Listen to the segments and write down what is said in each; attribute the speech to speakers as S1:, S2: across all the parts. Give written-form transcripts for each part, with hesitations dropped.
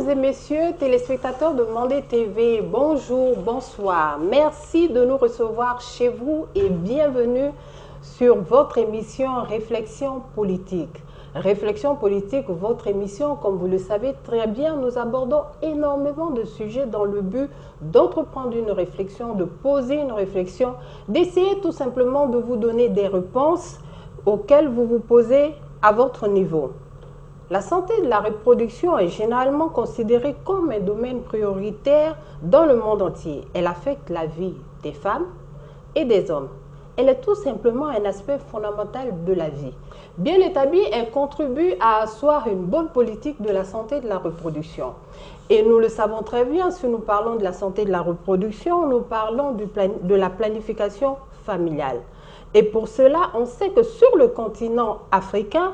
S1: Mesdames et messieurs, téléspectateurs de Mandé TV, bonjour, bonsoir. Merci de nous recevoir chez vous et bienvenue sur votre émission Réflexion politique. Réflexion politique, votre émission, comme vous le savez très bien, nous abordons énormément de sujets dans le but d'entreprendre une réflexion, de poser une réflexion, d'essayer tout simplement de vous donner des réponses auxquelles vous vous posez à votre niveau. La santé de la reproduction est généralement considérée comme un domaine prioritaire dans le monde entier. Elle affecte la vie des femmes et des hommes. Elle est tout simplement un aspect fondamental de la vie. Bien établie, elle contribue à asseoir une bonne politique de la santé de la reproduction. Et nous le savons très bien, si nous parlons de la santé de la reproduction, nous parlons de la planification familiale. Et pour cela, on sait que sur le continent africain,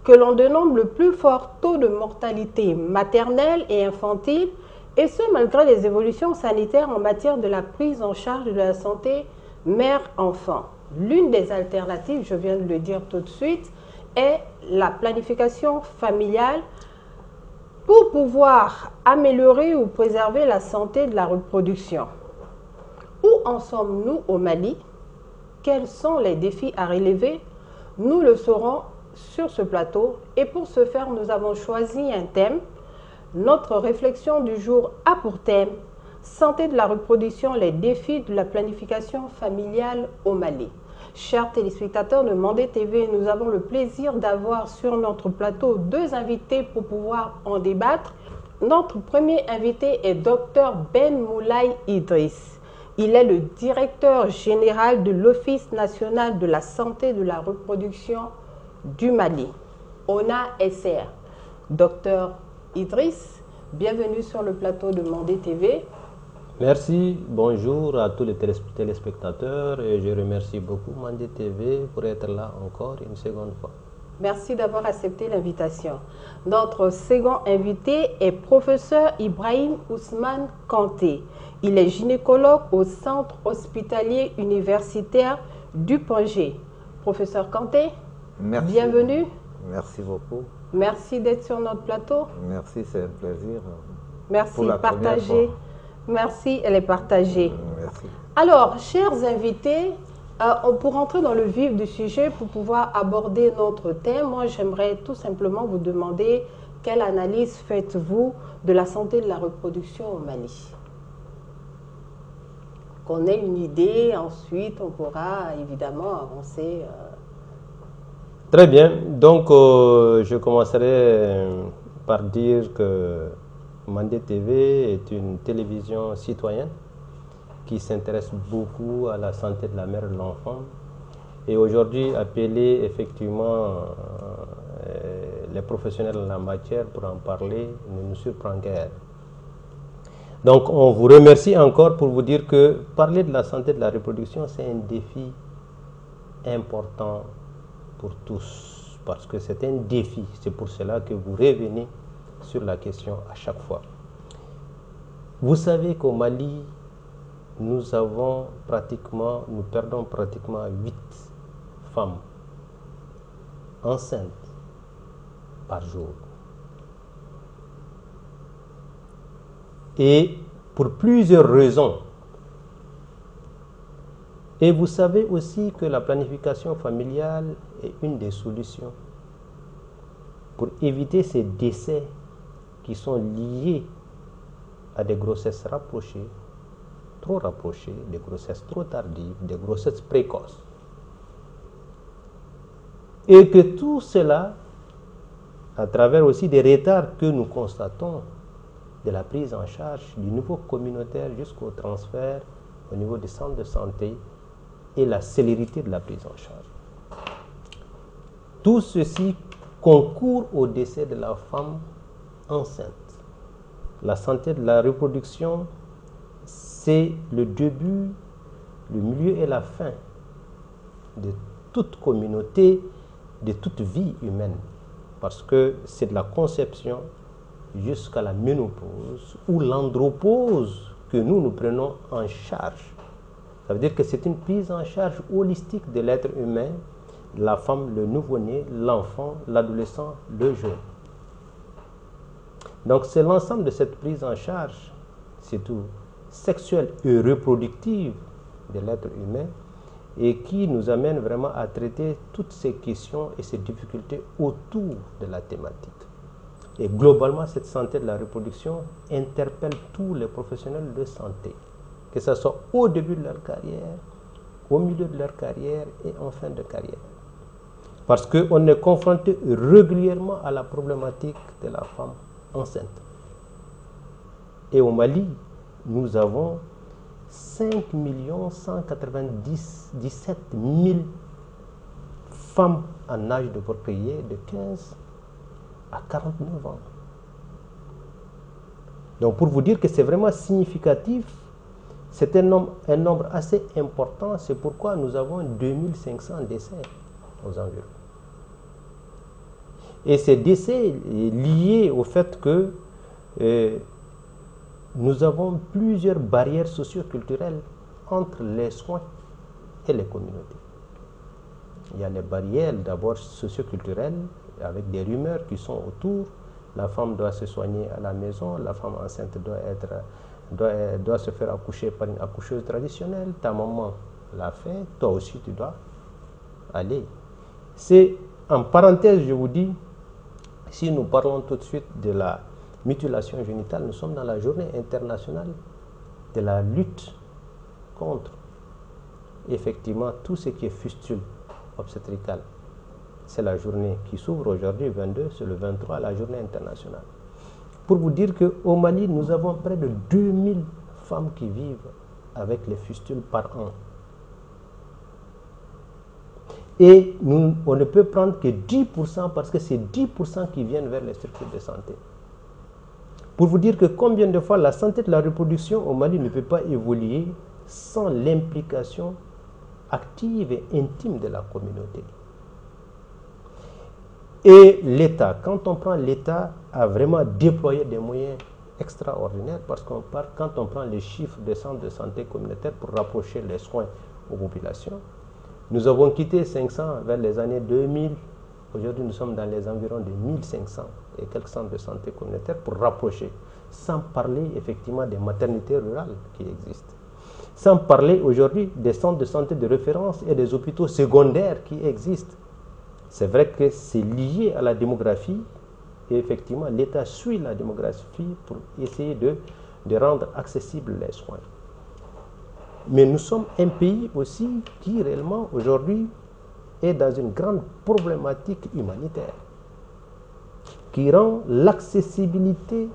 S1: que l'on dénombre le plus fort taux de mortalité maternelle et infantile, et ce malgré les évolutions sanitaires en matière de la prise en charge de la santé mère-enfant. L'une des alternatives, je viens de le dire tout de suite, est la planification familiale pour pouvoir améliorer ou préserver la santé de la reproduction. Où en sommes-nous au Mali? Quels sont les défis à relever? Nous le saurons sur ce plateau, et pour ce faire, nous avons choisi un thème. Notre réflexion du jour a pour thème santé de la reproduction, les défis de la planification familiale au Mali. Chers téléspectateurs de Mandé TV, nous avons le plaisir d'avoir sur notre plateau deux invités pour pouvoir en débattre. Notre premier invité est Dr Ben Moulay Idriss. Il est le directeur général de l'Office national de la santé de la reproduction du Mali, ONA-SR. Docteur Idriss, bienvenue sur le plateau de Mandé TV.
S2: Merci, bonjour à tous les téléspectateurs et je remercie beaucoup Mandé TV pour être là encore une seconde fois.
S1: Merci d'avoir accepté l'invitation. Notre second invité est professeur Ibrahim Ousmane Kanté. Il est gynécologue au centre hospitalier universitaire du Pongé. Professeur Kanté,
S3: merci.
S1: Bienvenue.
S3: Merci beaucoup.
S1: Merci d'être sur notre plateau.
S3: Merci, c'est un plaisir.
S1: Merci, partagez. Merci, elle est partagée.
S3: Merci.
S1: Alors, chers invités, pour entrer dans le vif du sujet, pour pouvoir aborder notre thème, moi j'aimerais tout simplement vous demander quelle analyse faites-vous de la santé de la reproduction au Mali? Qu'on ait une idée, ensuite on pourra évidemment avancer.
S2: Très bien, donc je commencerai par dire que Mandé TV est une télévision citoyenne qui s'intéresse beaucoup à la santé de la mère et de l'enfant. Et aujourd'hui, appeler effectivement les professionnels en la matière pour en parler ne nous surprend guère. Donc on vous remercie encore pour vous dire que parler de la santé de la reproduction, c'est un défi important pour tous, parce que c'est un défi. C'est pour cela que vous revenez sur la question à chaque fois. Vous savez qu'au Mali, nous perdons pratiquement 8 femmes enceintes par jour. Et pour plusieurs raisons. Et vous savez aussi que la planification familiale est une des solutions pour éviter ces décès qui sont liés à des grossesses rapprochées, trop rapprochées, des grossesses trop tardives, des grossesses précoces. Et que tout cela, à travers aussi des retards que nous constatons de la prise en charge du niveau communautaire jusqu'au transfert au niveau des centres de santé et la célérité de la prise en charge. Tout ceci concourt au décès de la femme enceinte. La santé de la reproduction, c'est le début, le milieu et la fin de toute communauté, de toute vie humaine. Parce que c'est de la conception jusqu'à la ménopause ou l'andropause que nous prenons en charge. Ça veut dire que c'est une prise en charge holistique de l'être humain, la femme, le nouveau-né, l'enfant, l'adolescent, le jeune. Donc c'est l'ensemble de cette prise en charge, surtout sexuelle et reproductive de l'être humain, et qui nous amène vraiment à traiter toutes ces questions et ces difficultés autour de la thématique. Et globalement, cette santé de la reproduction interpelle tous les professionnels de santé, que ce soit au début de leur carrière, au milieu de leur carrière et en fin de carrière. Parce qu'on est confronté régulièrement à la problématique de la femme enceinte. Et au Mali, nous avons 5 197 000 femmes en âge de procréer de 15 à 49 ans. Donc pour vous dire que c'est vraiment significatif, c'est un nombre assez important, c'est pourquoi nous avons 2500 décès aux environs. Et ces décès liés au fait que nous avons plusieurs barrières socio-culturelles entre les soins et les communautés. Il y a les barrières d'abord socio-culturelles, avec des rumeurs qui sont autour. La femme doit se soigner à la maison, la femme enceinte doit se faire accoucher par une accoucheuse traditionnelle. Ta maman l'a fait, toi aussi tu dois aller. C'est en parenthèse, je vous dis, si nous parlons tout de suite de la mutilation génitale, nous sommes dans la journée internationale de la lutte contre effectivement tout ce qui est fistule obstétricale. C'est la journée qui s'ouvre aujourd'hui, 22, c'est le 23, la journée internationale. Pour vous dire qu'au Mali, nous avons près de 2000 femmes qui vivent avec les fistules par an. Et on ne peut prendre que 10% parce que c'est 10% qui viennent vers les structures de santé. Pour vous dire que combien de fois la santé de la reproduction au Mali ne peut pas évoluer sans l'implication active et intime de la communauté. Et l'État, quand on prend l'État, a vraiment déployé des moyens extraordinaires parce quand on prend les chiffres des centres de santé communautaires pour rapprocher les soins aux populations, nous avons quitté 500 vers les années 2000. Aujourd'hui, nous sommes dans les environs de 1500 et quelques centres de santé communautaires pour rapprocher, sans parler effectivement des maternités rurales qui existent. Sans parler aujourd'hui des centres de santé de référence et des hôpitaux secondaires qui existent. C'est vrai que c'est lié à la démographie et effectivement l'État suit la démographie pour essayer de rendre accessibles les soins. Mais nous sommes un pays aussi qui réellement aujourd'hui est dans une grande problématique humanitaire qui rend l'accessibilité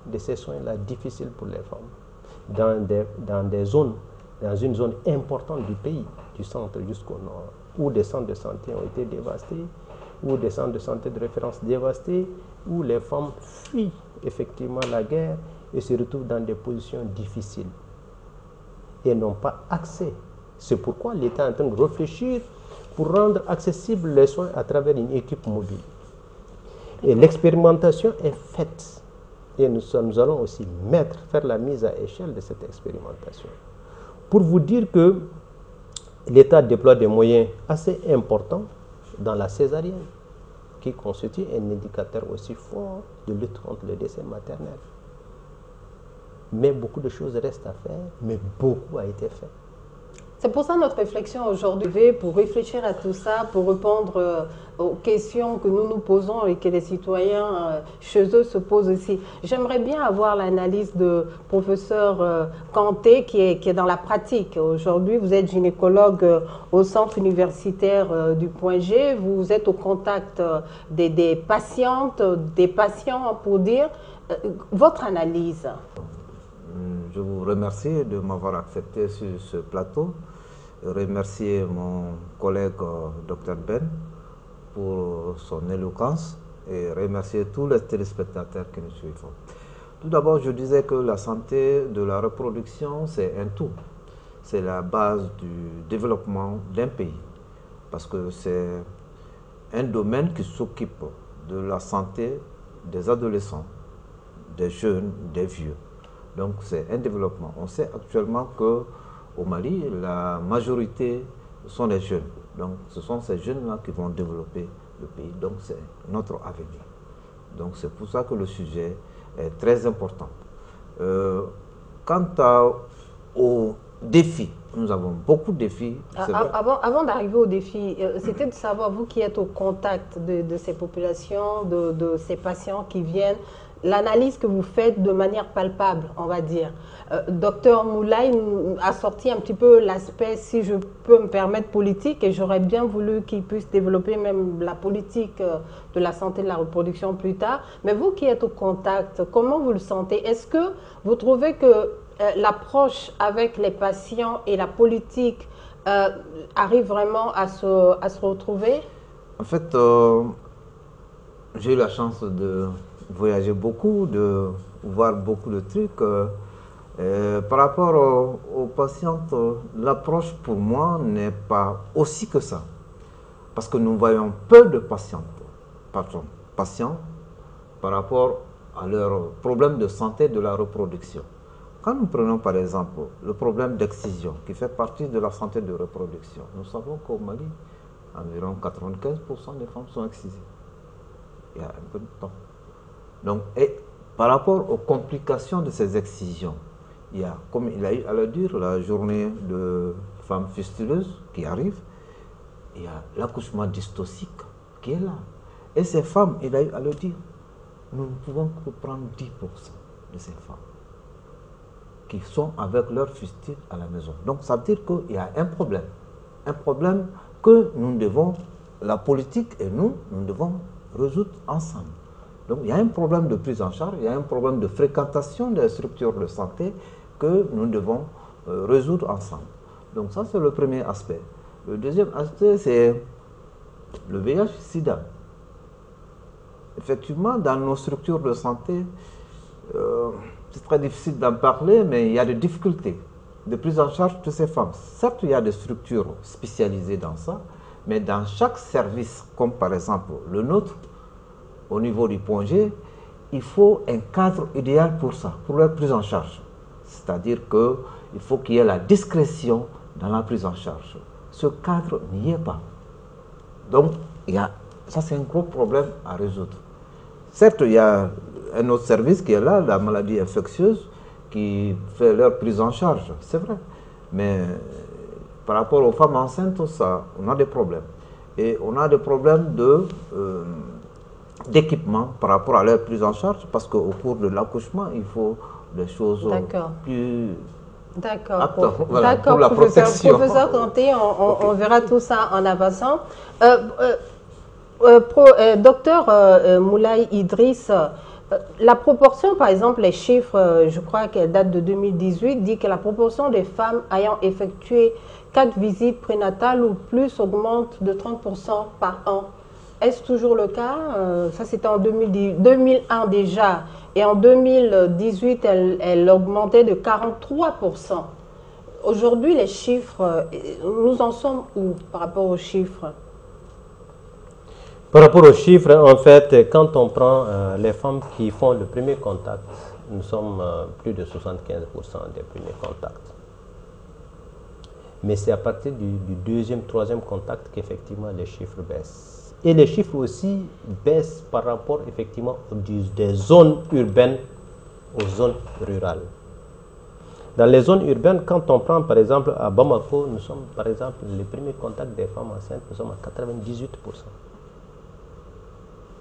S2: de ces soins-là difficile pour les femmes dans une zone importante du pays, du centre jusqu'au nord, où des centres de santé ont été dévastés, où des centres de santé de référence dévastés, où les femmes fuient effectivement la guerre et se retrouvent dans des positions difficiles et n'ont pas accès. C'est pourquoi l'État est en train de réfléchir pour rendre accessibles les soins à travers une équipe mobile. Et l'expérimentation est faite. Et nous allons aussi faire la mise à échelle de cette expérimentation. Pour vous dire que l'État déploie des moyens assez importants dans la césarienne, qui constitue un indicateur aussi fort de lutte contre le décès maternel. Mais beaucoup de choses restent à faire, mais beaucoup a été fait.
S1: C'est pour ça notre réflexion aujourd'hui, pour réfléchir à tout ça, pour répondre aux questions que nous nous posons et que les citoyens chez eux se posent aussi. J'aimerais bien avoir l'analyse de professeur Kanté qui est dans la pratique. Aujourd'hui, vous êtes gynécologue au centre universitaire du Point G. Vous êtes au contact des patientes, des patients pour dire votre analyse.
S3: Je vous remercie de m'avoir accepté sur ce plateau. Remercier mon collègue Dr Ben pour son éloquence et remercier tous les téléspectateurs qui nous suivent. Tout d'abord, je disais que la santé de la reproduction, c'est un tout. C'est la base du développement d'un pays parce que c'est un domaine qui s'occupe de la santé des adolescents, des jeunes, des vieux. Donc c'est un développement. On sait actuellement qu'au Mali, la majorité sont des jeunes. Donc ce sont ces jeunes-là qui vont développer le pays. Donc c'est notre avenir. Donc c'est pour ça que le sujet est très importante. Quant aux défis, nous avons beaucoup de défis.
S1: Avant d'arriver aux défis, c'était de savoir, vous qui êtes au contact de ces populations, de ces patients qui viennent, l'analyse que vous faites de manière palpable, on va dire. Docteur Moulay a sorti un petit peu l'aspect, si je peux me permettre, politique, et j'aurais bien voulu qu'il puisse développer même la politique de la santé de la reproduction plus tard. Mais vous qui êtes au contact, comment vous le sentez? Est-ce que vous trouvez que l'approche avec les patients et la politique arrive vraiment à se retrouver?
S3: En fait, j'ai eu la chance de voyager beaucoup, de voir beaucoup de trucs. Par rapport aux patientes, l'approche pour moi n'est pas aussi que ça. Parce que nous voyons peu de patients par rapport à leurs problèmes de santé de la reproduction. Quand nous prenons par exemple le problème d'excision, qui fait partie de la santé de reproduction, nous savons qu'au Mali, environ 95% des femmes sont excisées. Il y a un peu de temps. Donc, et par rapport aux complications de ces excisions, il y a, comme il a eu à le dire, la journée de femmes fistuleuses qui arrive, il y a l'accouchement dystocique qui est là. Et ces femmes, il a eu à le dire, nous ne pouvons que prendre 10% de ces femmes qui sont avec leur fistule à la maison. Donc ça veut dire qu'il y a un problème que nous devons, la politique et nous devons résoudre ensemble. Donc il y a un problème de prise en charge, il y a un problème de fréquentation des structures de santé que nous devons résoudre ensemble. Donc ça c'est le premier aspect. Le deuxième aspect c'est le VIH-Sida. Effectivement, dans nos structures de santé, c'est très difficile d'en parler, mais il y a des difficultés de prise en charge de ces femmes. Certes, il y a des structures spécialisées dans ça, mais dans chaque service, comme par exemple le nôtre, au niveau du point G, il faut un cadre idéal pour ça, pour leur prise en charge. C'est-à-dire qu'il faut qu'il y ait la discrétion dans la prise en charge. Ce cadre n'y est pas. Donc, ça c'est un gros problème à résoudre. Certes, il y a un autre service qui est là, la maladie infectieuse, qui fait leur prise en charge, c'est vrai. Mais par rapport aux femmes enceintes, ça, on a des problèmes. Et on a des problèmes d'équipement par rapport à leur prise en charge, parce qu'au cours de l'accouchement, il faut des choses plus...
S1: D'accord,
S3: voilà, pour la protection.
S1: Professeur Kanté, on verra tout ça en avançant. Docteur Moulay Idriss, la proportion, par exemple, les chiffres, je crois qu'elle date de 2018, dit que la proportion des femmes ayant effectué 4 visites prénatales ou plus augmente de 30% par an. Est-ce toujours le cas? Ça, c'était en 2001 déjà. Et en 2018, elle augmentait de 43%. Aujourd'hui, les chiffres, nous en sommes où par rapport aux chiffres?
S2: Par rapport aux chiffres, en fait, quand on prend les femmes qui font le premier contact, nous sommes plus de 75% des premiers contacts. Mais c'est à partir du deuxième, troisième contact qu'effectivement les chiffres baissent. Et les chiffres aussi baissent par rapport effectivement des zones urbaines aux zones rurales. Dans les zones urbaines, quand on prend par exemple à Bamako, nous sommes par exemple les premiers contacts des femmes enceintes, nous sommes à 98%.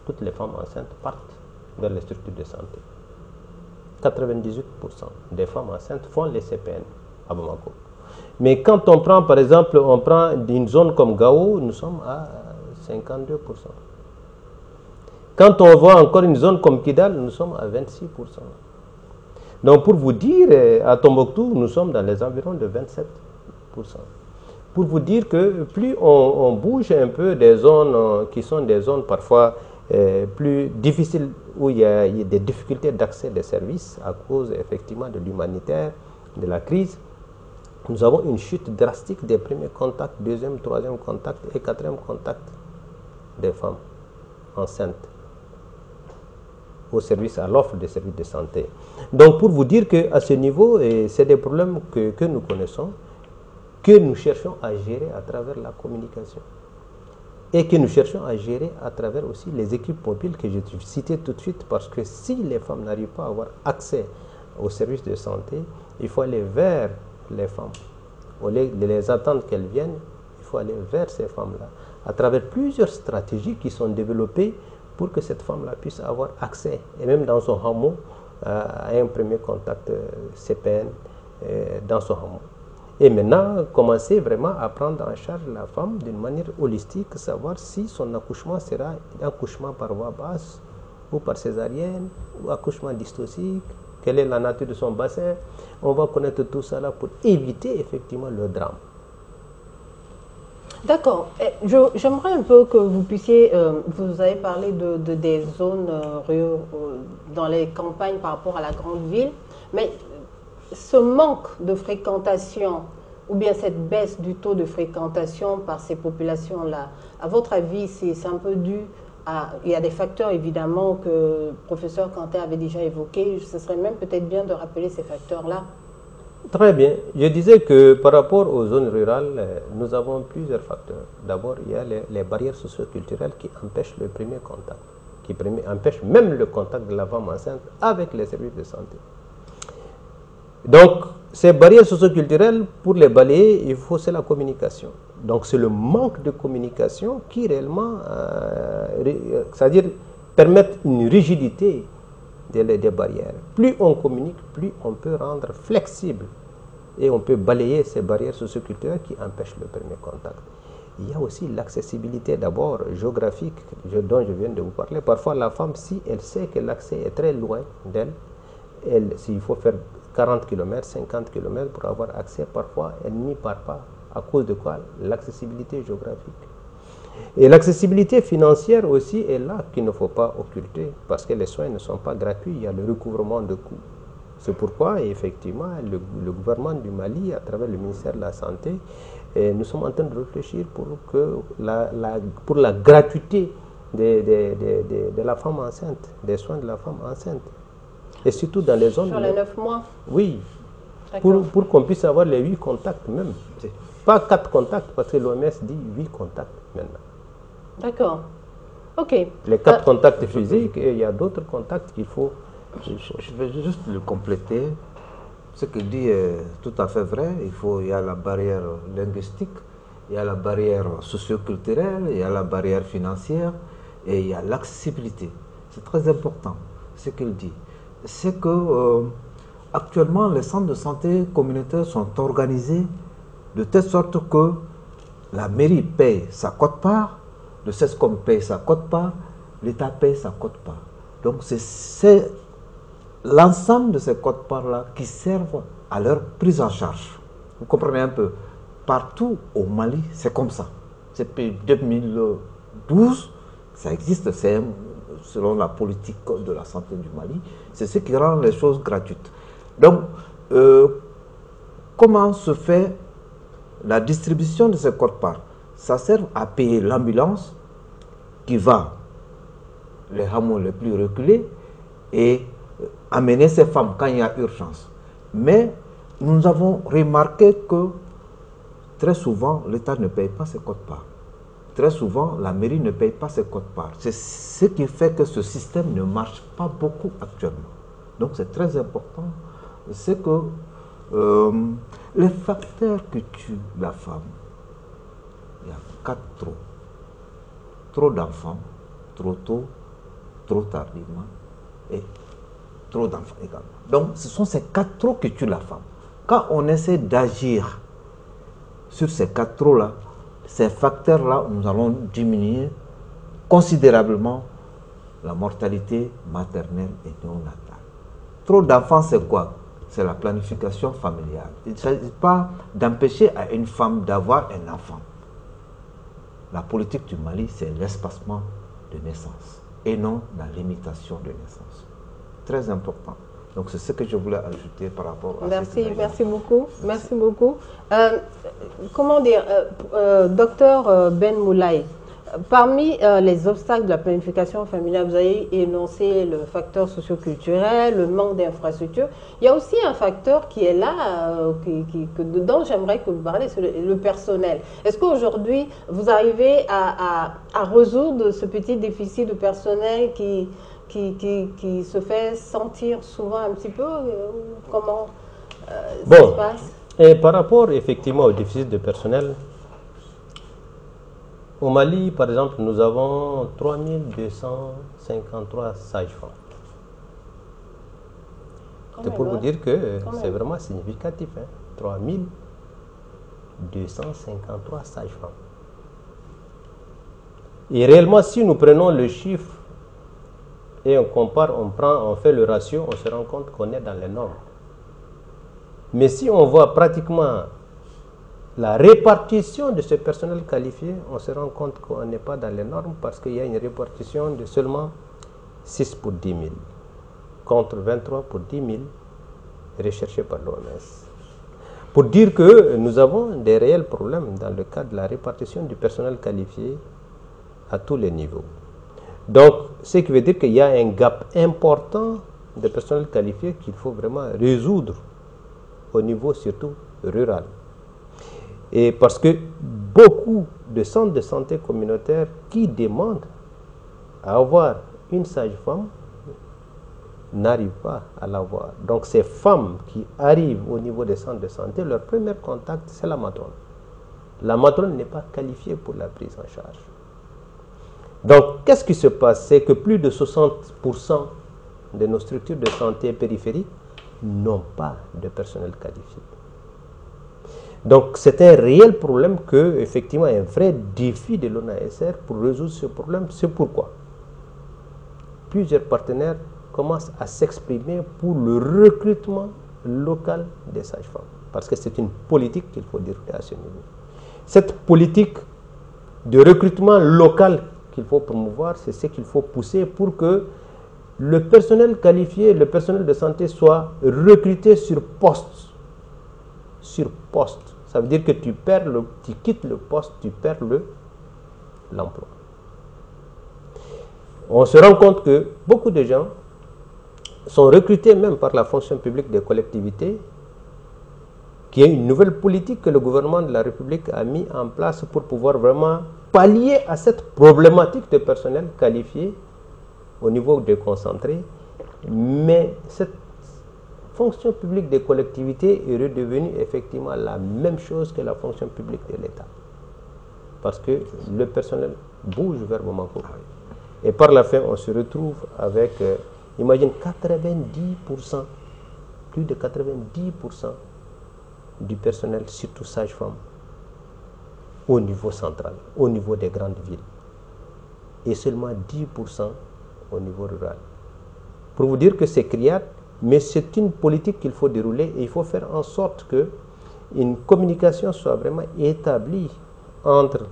S2: Toutes les femmes enceintes partent vers les structures de santé. 98% des femmes enceintes font les CPN à Bamako. Mais quand on prend, par exemple, on prend une zone comme Gao, nous sommes à 52%. Quand on voit encore une zone comme Kidal, nous sommes à 26%. Donc pour vous dire, à Tombouctou, nous sommes dans les environs de 27%. Pour vous dire que plus on bouge un peu des zones qui sont des zones parfois plus difficiles, où il y a des difficultés d'accès des services à cause effectivement de l'humanitaire, de la crise, nous avons une chute drastique des premiers contacts, deuxième, troisième contact et quatrième contact des femmes enceintes au service, à l'offre des services de santé. Donc pour vous dire qu'à ce niveau, c'est des problèmes que nous connaissons, que nous cherchons à gérer à travers la communication. et que nous cherchons à gérer à travers aussi les équipes mobiles que je citais tout de suite, parce que si les femmes n'arrivent pas à avoir accès aux services de santé, il faut aller vers les femmes. Au lieu de les attendre qu'elles viennent, il faut aller vers ces femmes-là, à travers plusieurs stratégies qui sont développées pour que cette femme-là puisse avoir accès, et même dans son hameau, à un premier contact CPN dans son hameau. Et maintenant, commencer vraiment à prendre en charge la femme d'une manière holistique, savoir si son accouchement sera un accouchement par voie basse ou par césarienne ou accouchement dystocique, quelle est la nature de son bassin. On va connaître tout ça là pour éviter effectivement le drame.
S1: D'accord. J'aimerais un peu que vous puissiez, vous avez parlé des zones dans les campagnes par rapport à la grande ville, mais ce manque de fréquentation ou bien cette baisse du taux de fréquentation par ces populations-là, à votre avis, c'est un peu dû à... Il y a des facteurs évidemment que le professeur Kanté avait déjà évoqués. Ce serait même peut-être bien de rappeler ces facteurs-là.
S2: Très bien. Je disais que par rapport aux zones rurales, nous avons plusieurs facteurs. D'abord, il y a les barrières socioculturelles qui empêchent le premier contact, qui empêchent même le contact de la femme enceinte avec les services de santé. Donc, ces barrières socioculturelles, pour les balayer, c'est la communication. Donc, c'est le manque de communication qui réellement, c'est-à-dire permettre une rigidité des barrières. Plus on communique, plus on peut rendre flexible et on peut balayer ces barrières socioculturelles qui empêchent le premier contact. Il y a aussi l'accessibilité d'abord géographique dont je viens de vous parler. Parfois, la femme, si elle sait que l'accès est très loin d'elle, s'il faut faire 40 km, 50 km pour avoir accès, parfois elle n'y part pas. À cause de quoi? L'accessibilité géographique. Et l'accessibilité financière aussi est là qu'il ne faut pas occulter, parce que les soins ne sont pas gratuits, il y a le recouvrement de coûts. C'est pourquoi, effectivement, le gouvernement du Mali, à travers le ministère de la Santé, nous sommes en train de réfléchir pour la gratuité de la femme enceinte, des soins de la femme enceinte. Et surtout dans les zones...
S1: Sur les 9 mois?
S2: Oui, pour qu'on puisse avoir les 8 contacts même. Pas 4 contacts, parce que l'OMS dit 8 contacts maintenant.
S1: D'accord. Ok.
S2: Les 4 contacts physiques, et il y a d'autres contacts qu'il faut...
S3: Je vais juste le compléter. Ce qu'il dit est tout à fait vrai. Il y a la barrière linguistique, il y a la barrière socioculturelle, il y a la barrière financière et il y a l'accessibilité. C'est très important ce qu'il dit. C'est que actuellement les centres de santé communautaires sont organisés de telle sorte que la mairie paye sa quote-part, le CESCOM paye sa quote-part, l'État paye sa quote-part. Donc c'est l'ensemble de ces quote-parts-là qui servent à leur prise en charge. Vous comprenez un peu? Partout au Mali, c'est comme ça. Depuis 2012, ça existe, c'est selon la politique de la santé du Mali, c'est ce qui rend les choses gratuites. Donc, comment se fait la distribution de ces quote-parts? Ça sert à payer l'ambulance qui va les hameaux les plus reculés et amener ces femmes quand il y a urgence. Mais nous avons remarqué que très souvent, l'État ne paye pas ses quote-parts. Très souvent, la mairie ne paye pas ses quote-parts. C'est ce qui fait que ce système ne marche pas beaucoup actuellement. Donc c'est très important. C'est que les facteurs que tuent la femme, il y a 4 trop. Trop d'enfants, trop tôt, trop tardivement et trop d'enfants également. Donc ce sont ces 4 trop qui tuent la femme. Quand on essaie d'agir sur ces 4 trop-là, ces facteurs-là, nous allons diminuer considérablement la mortalité maternelle et néonatale. Trop d'enfants, c'est quoi? C'est la planification familiale. Il ne s'agit pas d'empêcher à une femme d'avoir un enfant. La politique du Mali, c'est l'espacement de naissance et non la limitation de naissance. Très important. Donc c'est ce que je voulais ajouter par rapport à
S1: merci beaucoup. Merci beaucoup. Comment dire, docteur Ben Moulay, Parmi les obstacles de la planification familiale, vous avez énoncé le facteur socioculturel, le manque d'infrastructures. Il y a aussi un facteur qui est là, dont j'aimerais que vous parliez, c'est le personnel. Est-ce qu'aujourd'hui, vous arrivez à résoudre ce petit déficit de personnel qui se fait sentir souvent un petit peu? Comment ça se passe?
S2: Et par rapport effectivement au déficit de personnel, au Mali, par exemple, nous avons 3253 sages-femmes. C'est pour vous dire que c'est vraiment significatif. 3253 sages-femmes. Et réellement, si nous prenons le chiffre et on compare, on fait le ratio, on se rend compte qu'on est dans les normes. Mais si on voit pratiquement la répartition de ce personnel qualifié, on se rend compte qu'on n'est pas dans les normes parce qu'il y a une répartition de seulement 6 pour 10 000 contre 23 pour 10 000 recherchés par l'OMS. Pour dire que nous avons des réels problèmes dans le cadre de la répartition du personnel qualifié à tous les niveaux. Donc, ce qui veut dire qu'il y a un gap important de personnel qualifié qu'il faut vraiment résoudre au niveau surtout rural. Et parce que beaucoup de centres de santé communautaires qui demandent à avoir une sage-femme n'arrivent pas à l'avoir. Donc ces femmes qui arrivent au niveau des centres de santé, leur premier contact, c'est la matrone. La matrone n'est pas qualifiée pour la prise en charge. Donc qu'est-ce qui se passe? C'est que plus de 60% de nos structures de santé périphériques n'ont pas de personnel qualifié. Donc c'est un réel problème que, effectivement, un vrai défi de l'ONASR pour résoudre ce problème. C'est pourquoi plusieurs partenaires commencent à s'exprimer pour le recrutement local des sages-femmes. Parce que c'est une politique qu'il faut dérouler à ce niveau. Cette politique de recrutement local qu'il faut promouvoir, c'est ce qu'il faut pousser pour que le personnel qualifié, le personnel de santé soit recruté sur poste. Sur poste. Ça veut dire que tu quittes le poste, tu perds l'emploi. On se rend compte que beaucoup de gens sont recrutés même par la fonction publique des collectivités, qui est une nouvelle politique que le gouvernement de la République a mis en place pour pouvoir vraiment pallier à cette problématique de personnel qualifié au niveau déconcentré. Mais cette fonction publique des collectivités est redevenue effectivement la même chose que la fonction publique de l'État. Parce que le personnel bouge vers Bamako. Et par la fin, on se retrouve avec, imagine, 90%, plus de 90% du personnel, surtout sage-femme, au niveau central, au niveau des grandes villes. Et seulement 10% au niveau rural. Pour vous dire que c'est criard, mais c'est une politique qu'il faut dérouler et il faut faire en sorte qu'une communication soit vraiment établie entre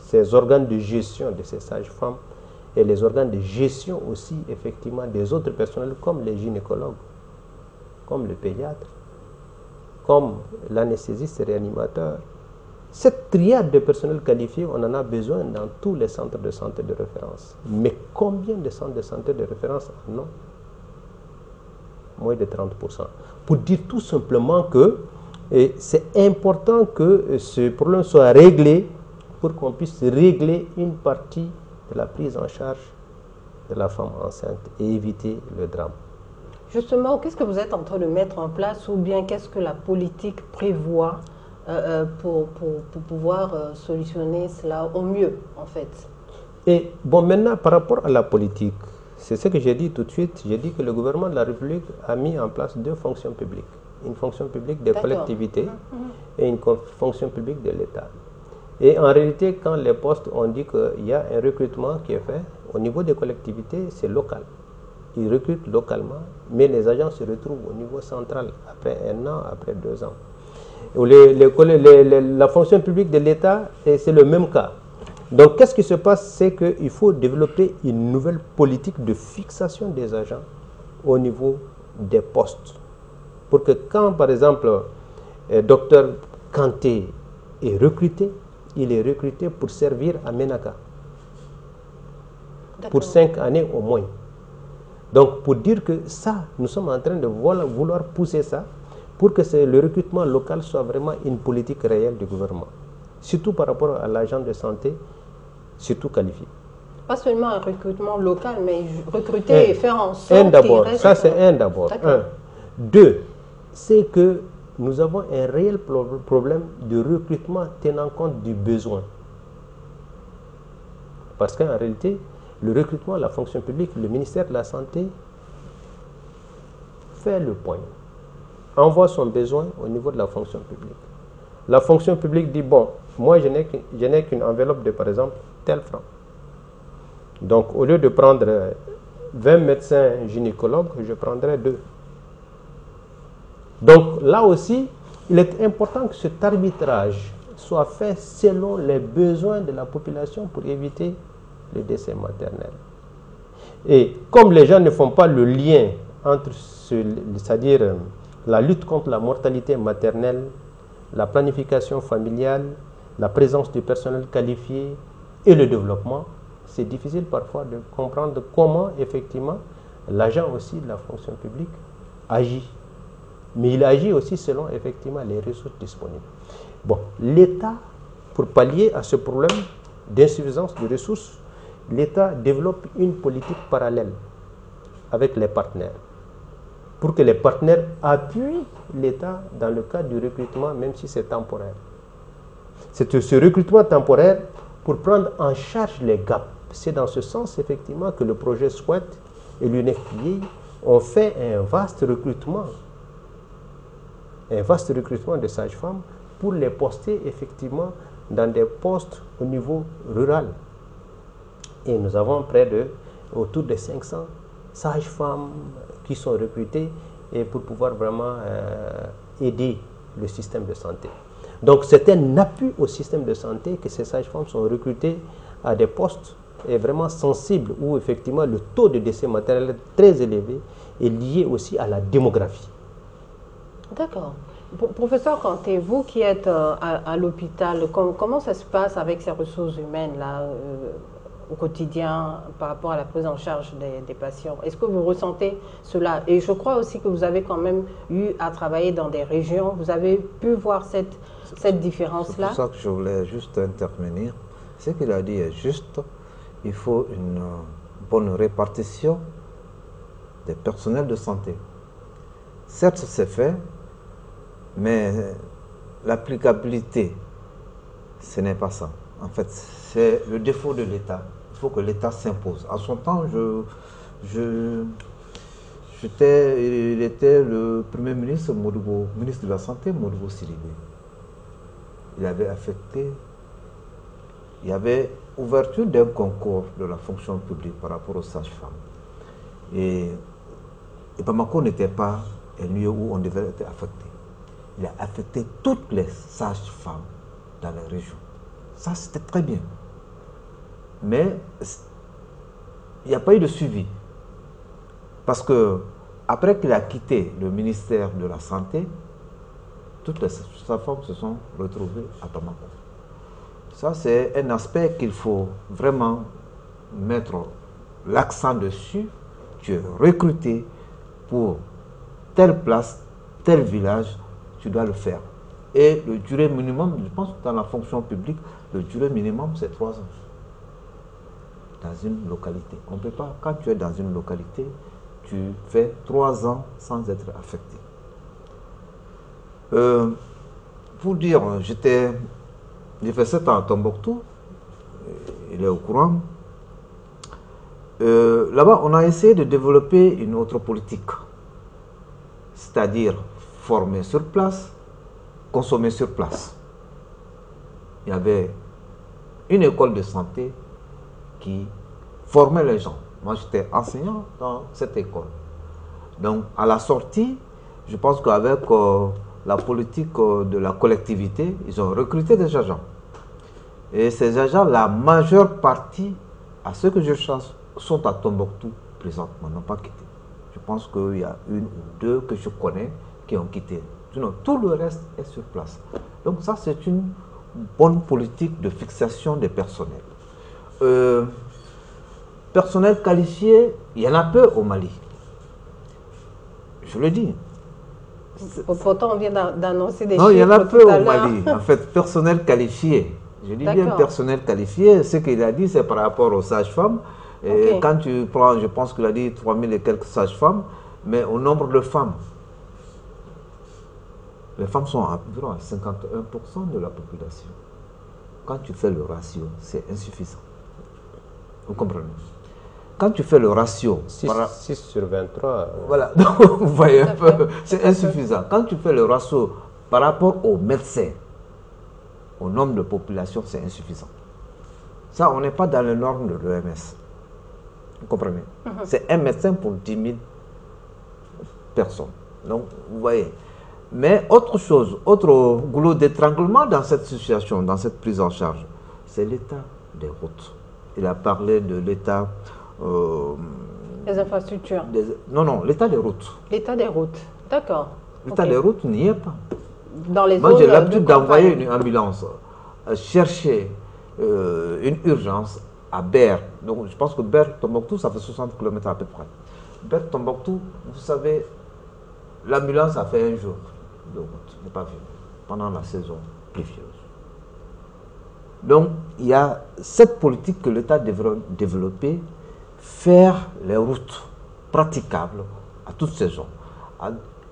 S2: ces organes de gestion de ces sages-femmes et les organes de gestion aussi, effectivement, des autres personnels comme les gynécologues, comme le pédiatre, comme l'anesthésiste réanimateur. Cette triade de personnel qualifié, on en a besoin dans tous les centres de santé de référence. Mais combien de centres de santé de référence en ont? Moins de 30%. Pour dire tout simplement que c'est important que ce problème soit réglé pour qu'on puisse régler une partie de la prise en charge de la femme enceinte et éviter le drame.
S1: Justement, qu'est-ce que vous êtes en train de mettre en place ou bien qu'est-ce que la politique prévoit pour pouvoir solutionner cela au mieux, en fait?
S2: Et bon, maintenant, par rapport à la politique, c'est ce que j'ai dit tout de suite. J'ai dit que le gouvernement de la République a mis en place deux fonctions publiques. Une fonction publique des collectivités et une fonction publique de l'État. Et en réalité, quand les postes ont dit qu'il y a un recrutement qui est fait, au niveau des collectivités, c'est local. Ils recrutent localement, mais les agents se retrouvent au niveau central après 1 an, après 2 ans. La fonction publique de l'État, c'est le même cas. Donc, qu'est-ce qui se passe? C'est qu'il faut développer une nouvelle politique de fixation des agents au niveau des postes. Pour que quand, par exemple, Dr Kanté est recruté, il est recruté pour servir à Ménaka. pour 5 années au moins. Donc, pour dire que ça, nous sommes en train de vouloir pousser ça pour que le recrutement local soit vraiment une politique réelle du gouvernement. Surtout par rapport à l'agent de santé, surtout qualifié.
S1: Pas seulement un recrutement local, mais recruter et faire en sorte
S2: qu'il reste... Ça, c'est un d'abord. Deux, c'est que nous avons un réel problème de recrutement tenant compte du besoin. Parce qu'en réalité, le recrutement à la fonction publique, le ministère de la Santé fait le point, envoie son besoin au niveau de la fonction publique. La fonction publique dit, bon, moi je n'ai qu'une enveloppe de, par exemple, tel franc. Donc, au lieu de prendre 20 médecins gynécologues, je prendrai 2. Donc, là aussi, il est important que cet arbitrage soit fait selon les besoins de la population pour éviter le décès maternel. Et comme les gens ne font pas le lien entre, c'est-à-dire la lutte contre la mortalité maternelle, la planification familiale, la présence du personnel qualifié et le développement, c'est difficile parfois de comprendre comment effectivement l'agent aussi de la fonction publique agit. Mais il agit aussi selon effectivement les ressources disponibles. Bon, l'État, pour pallier à ce problème d'insuffisance de ressources, l'État développe une politique parallèle avec les partenaires pour que les partenaires appuient l'État dans le cadre du recrutement, même si c'est temporaire. C'est ce recrutement temporaire pour prendre en charge les gaps. C'est dans ce sens, effectivement, que le projet SWET et l'UNFPA ont fait un vaste recrutement de sages-femmes pour les poster, effectivement, dans des postes au niveau rural. Et nous avons autour de 500 sages-femmes qui sont recrutées et pour pouvoir vraiment aider le système de santé. Donc c'est un appui au système de santé que ces sages-femmes sont recrutées à des postes vraiment sensibles où effectivement le taux de décès maternel est très élevé et lié aussi à la démographie.
S1: D'accord. Professeur Kanté, vous qui êtes à l'hôpital, comment ça se passe avec ces ressources humaines là au quotidien par rapport à la prise en charge des patients? Est-ce que vous ressentez cela? Et je crois aussi que vous avez quand même eu à travailler dans des régions. Vous avez pu voir cette différence-là?
S3: C'est pour ça que je voulais juste intervenir. Ce qu'il a dit est juste. Il faut une bonne répartition des personnels de santé. Certes, c'est fait, mais l'applicabilité, ce n'est pas ça. En fait, c'est le défaut de l'État. Il faut que l'État s'impose. À son temps, il était le Premier ministre, ministre de la Santé, Modibo Sidibé. Il avait affecté, il y avait ouverture d'un concours de la fonction publique par rapport aux sages-femmes. Et Bamako n'était pas un lieu où on devait être affecté. Il a affecté toutes les sages-femmes dans la région. Ça, c'était très bien. Mais il n'y a pas eu de suivi. Parce que après qu'il a quitté le ministère de la Santé, toutes les sages-femmes se sont retrouvées à Bamako. Ça, c'est un aspect qu'il faut vraiment mettre l'accent dessus. Tu es recruté pour telle place, tel village, tu dois le faire. Et le durée minimum, je pense que dans la fonction publique, le durée minimum, c'est 3 ans. Dans une localité. On ne peut pas, quand tu es dans une localité, tu fais 3 ans sans être affecté. Pour dire, j'ai fait 7 ans à Tombouctou, il est au courant. Là-bas, on a essayé de développer une autre politique, c'est-à-dire former sur place, consommer sur place. Il y avait une école de santé qui formait les gens. Moi, j'étais enseignant dans cette école. Donc, à la sortie, je pense qu'avec la politique de la collectivité, ils ont recruté des agents. Et ces agents, la majeure partie, à ceux que je chasse, sont à Tombouctou présentement, n'ont pas quitté. Je pense qu'il y a 1 ou 2 que je connais qui ont quitté. Sinon, tout le reste est sur place. Donc ça, c'est une bonne politique de fixation des personnels. personnel qualifié, il y en a peu au Mali. Je le dis.
S1: Pourtant, on vient d'annoncer des
S3: non,
S1: chiffres.
S3: Non, il y en a peu
S1: au
S3: Mali. En fait, personnel qualifié. Je dis bien personnel qualifié. Ce qu'il a dit, c'est par rapport aux sages-femmes. Okay. Quand tu prends, je pense qu'il a dit 3000 et quelques sages-femmes, mais au nombre de femmes, les femmes sont environ à 51% de la population. Quand tu fais le ratio, c'est insuffisant. Vous comprenez? Quand tu fais le ratio...
S2: 6 sur 23...
S3: Voilà, donc vous voyez un peu, c'est insuffisant. Quand tu fais le ratio par rapport aux médecins, au nombre de population, c'est insuffisant. Ça, on n'est pas dans les normes de l'OMS. Vous comprenez? C'est un médecin pour 10 000 personnes. Donc, vous voyez. Mais autre chose, autre goulot d'étranglement dans cette situation, dans cette prise en charge, c'est l'état des routes. Il a parlé de l'état...
S1: les infrastructures.
S3: Non, l'état des routes.
S1: L'état des routes, d'accord.
S3: L'état des routes n'y est pas.
S1: Dans les
S3: Moi, j'ai l'habitude d'envoyer une ambulance chercher une urgence à Ber. Donc, je pense que Ber-Tombouctou, ça fait 60 km à peu près. Ber-Tombouctou, vous savez, l'ambulance a fait un jour de route, je n'ai pas vu, pendant la saison pluvieuse. Donc, il y a cette politique que l'État devrait développer, faire les routes praticables à toute saison.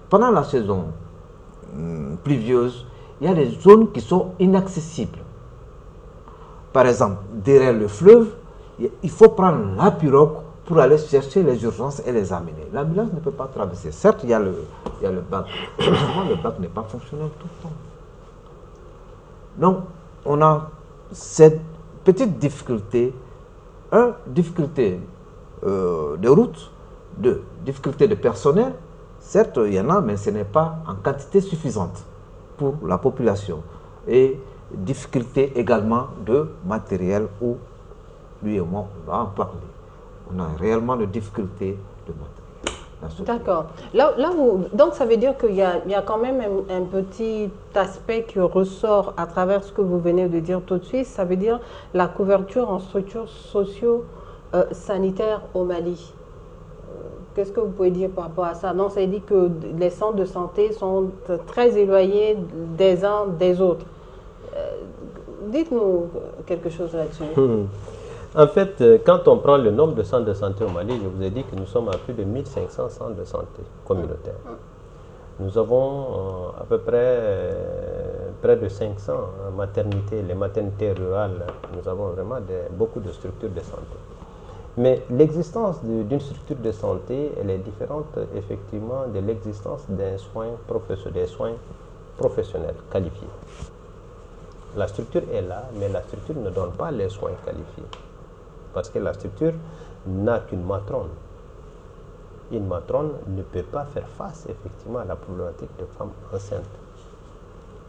S3: Pendant la saison pluvieuse, il y a des zones qui sont inaccessibles. Par exemple, derrière le fleuve, il faut prendre la pirogue pour aller chercher les urgences et les amener. L'ambulance ne peut pas traverser. Certes, il y a le bac. Mais souvent, le bac n'est pas fonctionnel tout le temps. Donc, on a cette petite difficulté. Difficulté de route. Difficulté de personnel. Certes, il y en a, mais ce n'est pas en quantité suffisante pour la population. Et difficulté également de matériel où lui et moi, on va en parler. On a réellement des difficultés de matériel.
S1: D'accord. Donc ça veut dire qu'il y a quand même un petit aspect qui ressort à travers ce que vous venez de dire tout de suite. Ça veut dire la couverture en structures socio-sanitaires au Mali. Qu'est-ce que vous pouvez dire par rapport à ça? Non, ça veut dire que les centres de santé sont très éloignés des uns des autres. Dites-nous quelque chose là-dessus.
S2: En fait, quand on prend le nombre de centres de santé au Mali, je vous ai dit que nous sommes à plus de 1500 centres de santé communautaires. Nous avons à peu près de 500 maternités, les maternités rurales. Nous avons vraiment beaucoup de structures de santé. Mais l'existence d'une structure de santé, elle est différente effectivement de l'existence des soins professionnels qualifiés. La structure est là, mais la structure ne donne pas les soins qualifiés. Parce que la structure n'a qu'une matrone. Une matrone ne peut pas faire face effectivement à la problématique de femmes enceintes,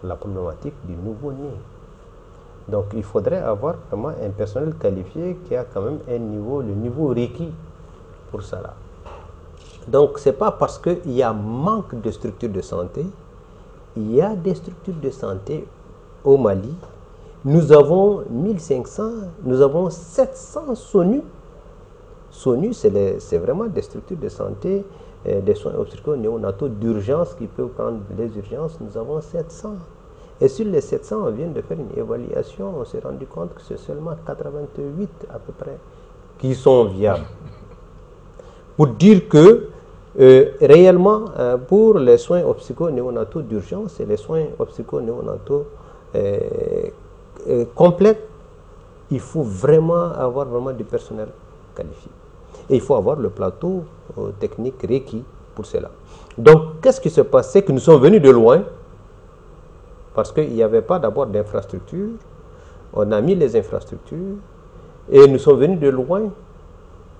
S2: la problématique du nouveau-né. Donc il faudrait avoir vraiment un personnel qualifié qui a quand même un niveau, le niveau requis pour cela. Donc ce n'est pas parce qu'il y a manque de structures de santé, il y a des structures de santé au Mali. Nous avons 1500, nous avons 700 SONU. SONU, c'est vraiment des structures de santé, des soins obstétricaux néonataux d'urgence qui peuvent prendre les urgences. Nous avons 700. Et sur les 700, on vient de faire une évaluation. On s'est rendu compte que c'est seulement 88 à peu près qui sont viables. Pour dire que réellement, pour les soins obstétrico-néonataux d'urgence et les soins obstétrico-néonataux complets, il faut vraiment avoir du personnel qualifié. Et il faut avoir le plateau technique requis pour cela. Donc, qu'est-ce qui se passe? C'est que nous sommes venus de loin parce qu'il n'y avait pas d'abord d'infrastructures. On a mis les infrastructures et nous sommes venus de loin.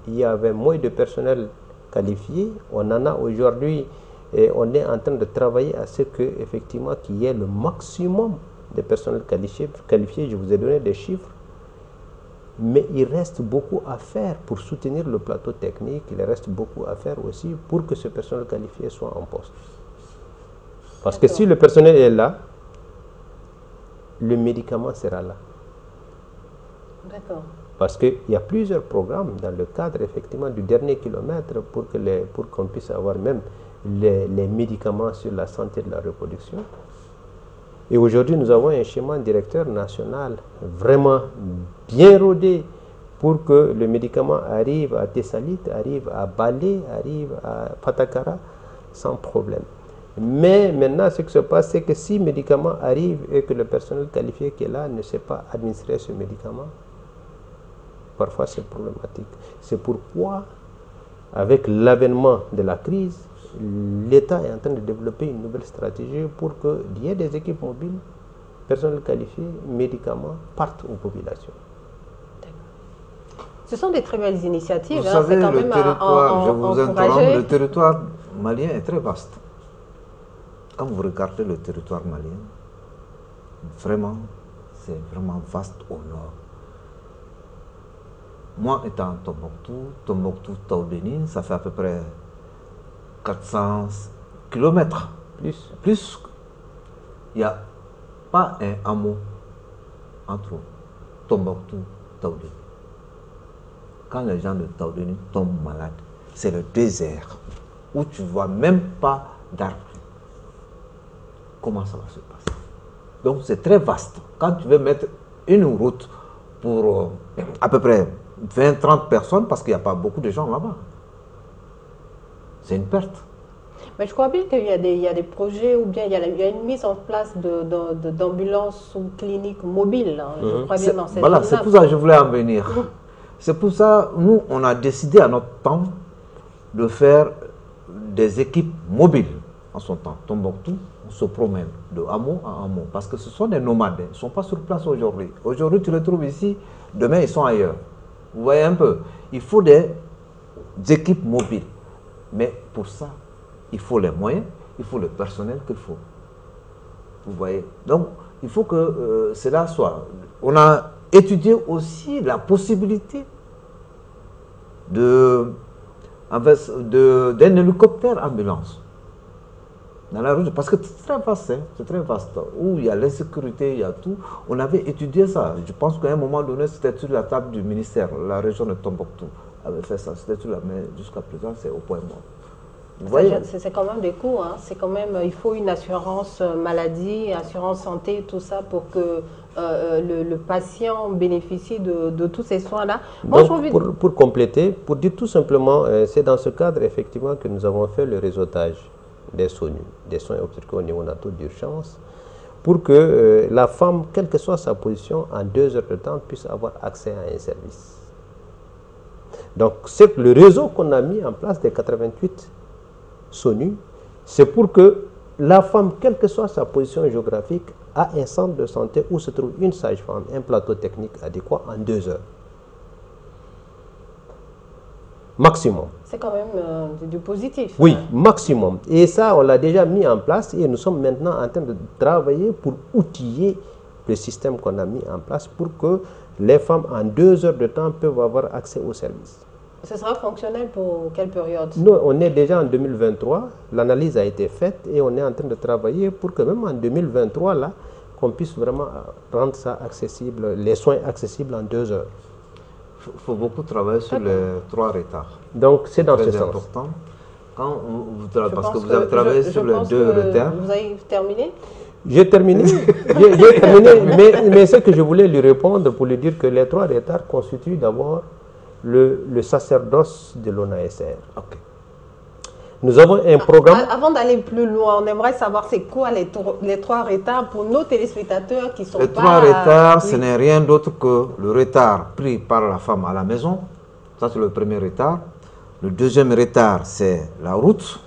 S2: Il y avait moins de personnel qualifié. On en a aujourd'hui et on est en train de travailler à ce que, effectivement, qu'il y ait le maximum de personnel qualifié. Je vous ai donné des chiffres. Mais il reste beaucoup à faire pour soutenir le plateau technique. Il reste beaucoup à faire aussi pour que ce personnel qualifié soit en poste. Parce que si le personnel est là, le médicament sera là.
S1: D'accord.
S2: Parce qu'il y a plusieurs programmes dans le cadre effectivement du dernier kilomètre pour qu'on puisse avoir même les médicaments sur la santé de la reproduction. Et aujourd'hui, nous avons un schéma directeur national vraiment bien rodé pour que le médicament arrive à Tessalit, arrive à Balé, arrive à Patakara sans problème. Mais maintenant, ce qui se passe, c'est que si le médicament arrive et que le personnel qualifié qui est là ne sait pas administrer ce médicament, parfois c'est problématique. C'est pourquoi, avec l'avènement de la crise, l'État est en train de développer une nouvelle stratégie pour qu'il y ait des équipes mobiles, personnel qualifié, médicaments partent aux populations.
S1: Ce sont des très belles initiatives.
S3: Vous savez,
S1: quand
S3: le
S1: même
S3: territoire, je vous interromps, le territoire malien est très vaste. Quand vous regardez le territoire malien, vraiment, c'est vraiment vaste au nord. Moi, étant à Tombouctou, Taoudéni, ça fait à peu près 400 kilomètres. Plus, il n'y a pas un hameau entre Tombouctou et Taoudéni. Quand les gens de Taoudéni tombent malades, c'est le désert où tu ne vois même pas d'arbres. Comment ça va se passer? Donc c'est très vaste. Quand tu veux mettre une route pour à peu près 20-30 personnes, parce qu'il n'y a pas beaucoup de gens là-bas, c'est une perte.
S1: Mais je crois bien qu'il y a des projets ou bien il y a une mise en place d'ambulances ou cliniques mobiles. Hein. Je crois bien dans cette
S3: voilà, c'est pour ça que je voulais en venir. C'est pour ça que nous, on a décidé à notre temps de faire des équipes mobiles. En son temps, Tombouctou, on se promène de hameau à hameau parce que ce sont des nomades, ils ne sont pas sur place aujourd'hui. Aujourd'hui, tu les trouves ici, demain, ils sont ailleurs. Vous voyez un peu, il faut des équipes mobiles. Mais pour ça, il faut les moyens, il faut le personnel qu'il faut. Vous voyez. Donc, il faut que cela soit. On a étudié aussi la possibilité d'un hélicoptère ambulance dans la rue, parce que c'est très vaste, hein, c'est très vaste, où il y a l'insécurité, il y a tout. On avait étudié ça. Je pense qu'à un moment donné, c'était sur la table du ministère, la région de Tombouctou avait fait ça, c'était sur la main, jusqu'à présent, c'est au point mort.
S1: C'est quand même des coûts, hein. C'est quand même, il faut une assurance maladie, assurance santé, tout ça pour que le patient bénéficie de tous ces soins-là.
S2: Pour compléter, pour dire tout simplement, c'est dans ce cadre effectivement que nous avons fait le réseautage des SONU, des soins obstétricaux néonataux d'urgence, pour que la femme, quelle que soit sa position, en 2 heures de temps, puisse avoir accès à un service. Donc, c'est le réseau qu'on a mis en place des 88 SONU, c'est pour que la femme, quelle que soit sa position géographique, a un centre de santé où se trouve une sage-femme, un plateau technique adéquat en 2 heures. Maximum.
S1: C'est quand même du positif.
S2: Oui, maximum. Et ça, on l'a déjà mis en place et nous sommes maintenant en train de travailler pour outiller le système qu'on a mis en place pour que les femmes, en 2 heures de temps, peuvent avoir accès au service.
S1: Ce sera fonctionnel pour quelle période?
S2: Nous, on est déjà en 2023, l'analyse a été faite et on est en train de travailler pour que même en 2023, là, qu'on puisse vraiment rendre ça accessible, les soins accessibles en 2 heures.
S3: Il faut beaucoup travailler sur les 3 retards.
S2: Donc c'est dans ce sens.
S3: Important. Quand parce que vous avez travaillé sur les 2 retards.
S1: Vous avez terminé?
S2: J'ai terminé, j'ai terminé, mais ce que je voulais lui répondre pour lui dire que les 3 retards constituent d'abord le sacerdoce de l'ONASR.
S3: Okay.
S2: Nous avons un programme...
S1: Avant d'aller plus loin, on aimerait savoir c'est quoi les 3 retards pour nos téléspectateurs qui sont
S3: les 3 retards, ce n'est rien d'autre que le retard pris par la femme à la maison. Ça, c'est le premier retard. Le deuxième retard, c'est la route.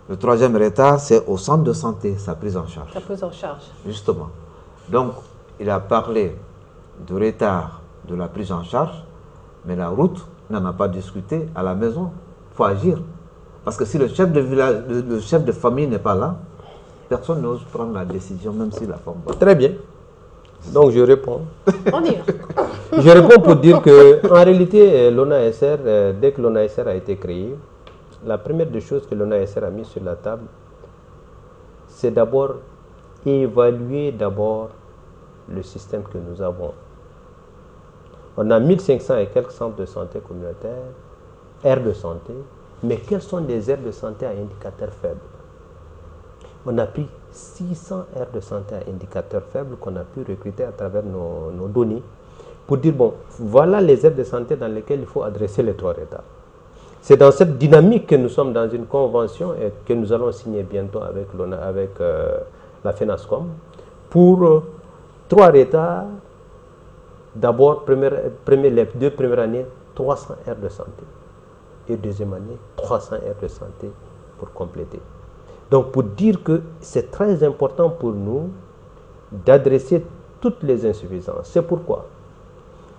S3: Le troisième retard, c'est au centre de santé, sa prise en charge.
S1: Sa prise en charge.
S3: Justement. Donc, il a parlé de retard de la prise en charge, mais la route, on n'en a pas discuté à la maison. Il faut agir. Parce que si le chef de village, le chef de famille n'est pas là, personne n'ose prendre la décision, même si la femme va.
S2: Très bien. Donc je réponds.
S1: On y va.
S2: Je réponds pour dire que en réalité, l'ONASR, dès que l'ONASR a été créé, la première des choses que l'ONASR a mis sur la table, c'est d'abord évaluer le système que nous avons. On a 1500 et quelques centres de santé communautaires, aires de santé, mais quelles sont les aires de santé à indicateurs faibles? On a pris 600 aires de santé à indicateurs faibles qu'on a pu recruter à travers nos données pour dire, bon, voilà les aires de santé dans lesquelles il faut adresser les 3 retards. C'est dans cette dynamique que nous sommes dans une convention et que nous allons signer bientôt avec la FENASCOM pour 3 retards. D'abord, les 2 premières années, 300 aires de santé. Et deuxième année, 300 aires de santé pour compléter. Donc, pour dire que c'est très important pour nous d'adresser toutes les insuffisances. C'est pourquoi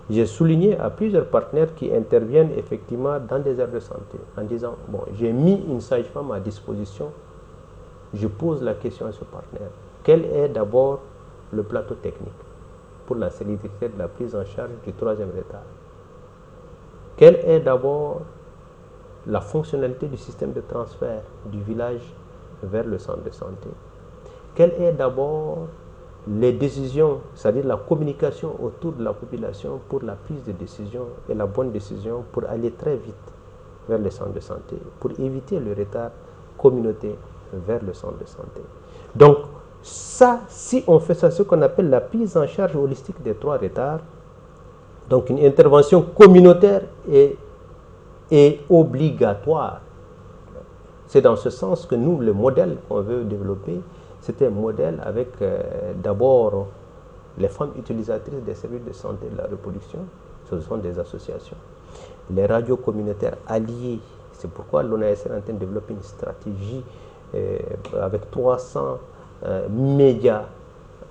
S2: j'ai souligné à plusieurs partenaires qui interviennent effectivement dans des aires de santé en disant, bon, j'ai mis une sage-femme à disposition, je pose la question à ce partenaire. Quel est d'abord le plateau technique pour la célérité de la prise en charge du 3e retard? Quelle est d'abord la fonctionnalité du système de transfert du village vers le centre de santé? Quelle est d'abord les décisions, c'est-à-dire la communication autour de la population pour la prise de décision et la bonne décision pour aller très vite vers le centre de santé, pour éviter le retard communautaire vers le centre de santé. Donc, ça, si on fait ça, ce qu'on appelle la prise en charge holistique des 3 retards, donc une intervention communautaire est obligatoire. C'est dans ce sens que nous, le modèle qu'on veut développer, c'était un modèle avec d'abord les femmes utilisatrices des services de santé de la reproduction, ce sont des associations, les radios communautaires alliées, c'est pourquoi l'ONAS est en train de développer une stratégie avec 300 médias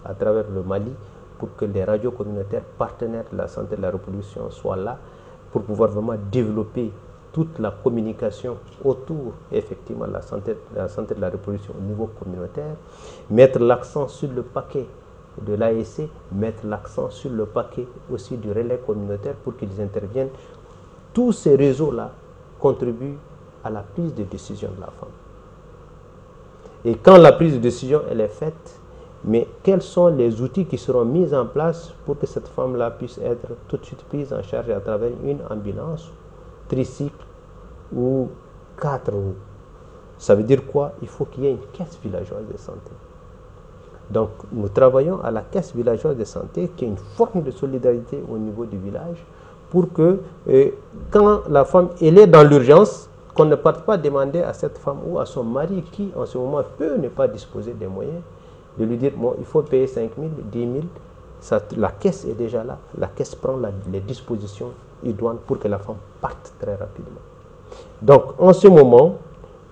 S2: à travers le Mali pour que les radios communautaires partenaires de la santé de la reproduction soient là pour pouvoir vraiment développer toute la communication autour effectivement de la santé de la reproduction au niveau communautaire, mettre l'accent sur le paquet de l'ASC, mettre l'accent sur le paquet aussi du relais communautaire pour qu'ils interviennent. Tous ces réseaux-là contribuent à la prise de décision de la femme. Et quand la prise de décision elle est faite, mais quels sont les outils qui seront mis en place pour que cette femme-là puisse être tout de suite prise en charge à travers une ambulance, tricycle ou 4 roues? Ça veut dire quoi? Il faut qu'il y ait une caisse villageoise de santé. Donc nous travaillons à la caisse villageoise de santé qui est une forme de solidarité au niveau du village pour que quand la femme elle est dans l'urgence, qu'on ne parte pas demander à cette femme ou à son mari qui en ce moment peut ne pas disposer des moyens, de lui dire bon, il faut payer 5 000, 10 000, la caisse est déjà là, la caisse prend les dispositions idoines pour que la femme parte très rapidement. Donc en ce moment,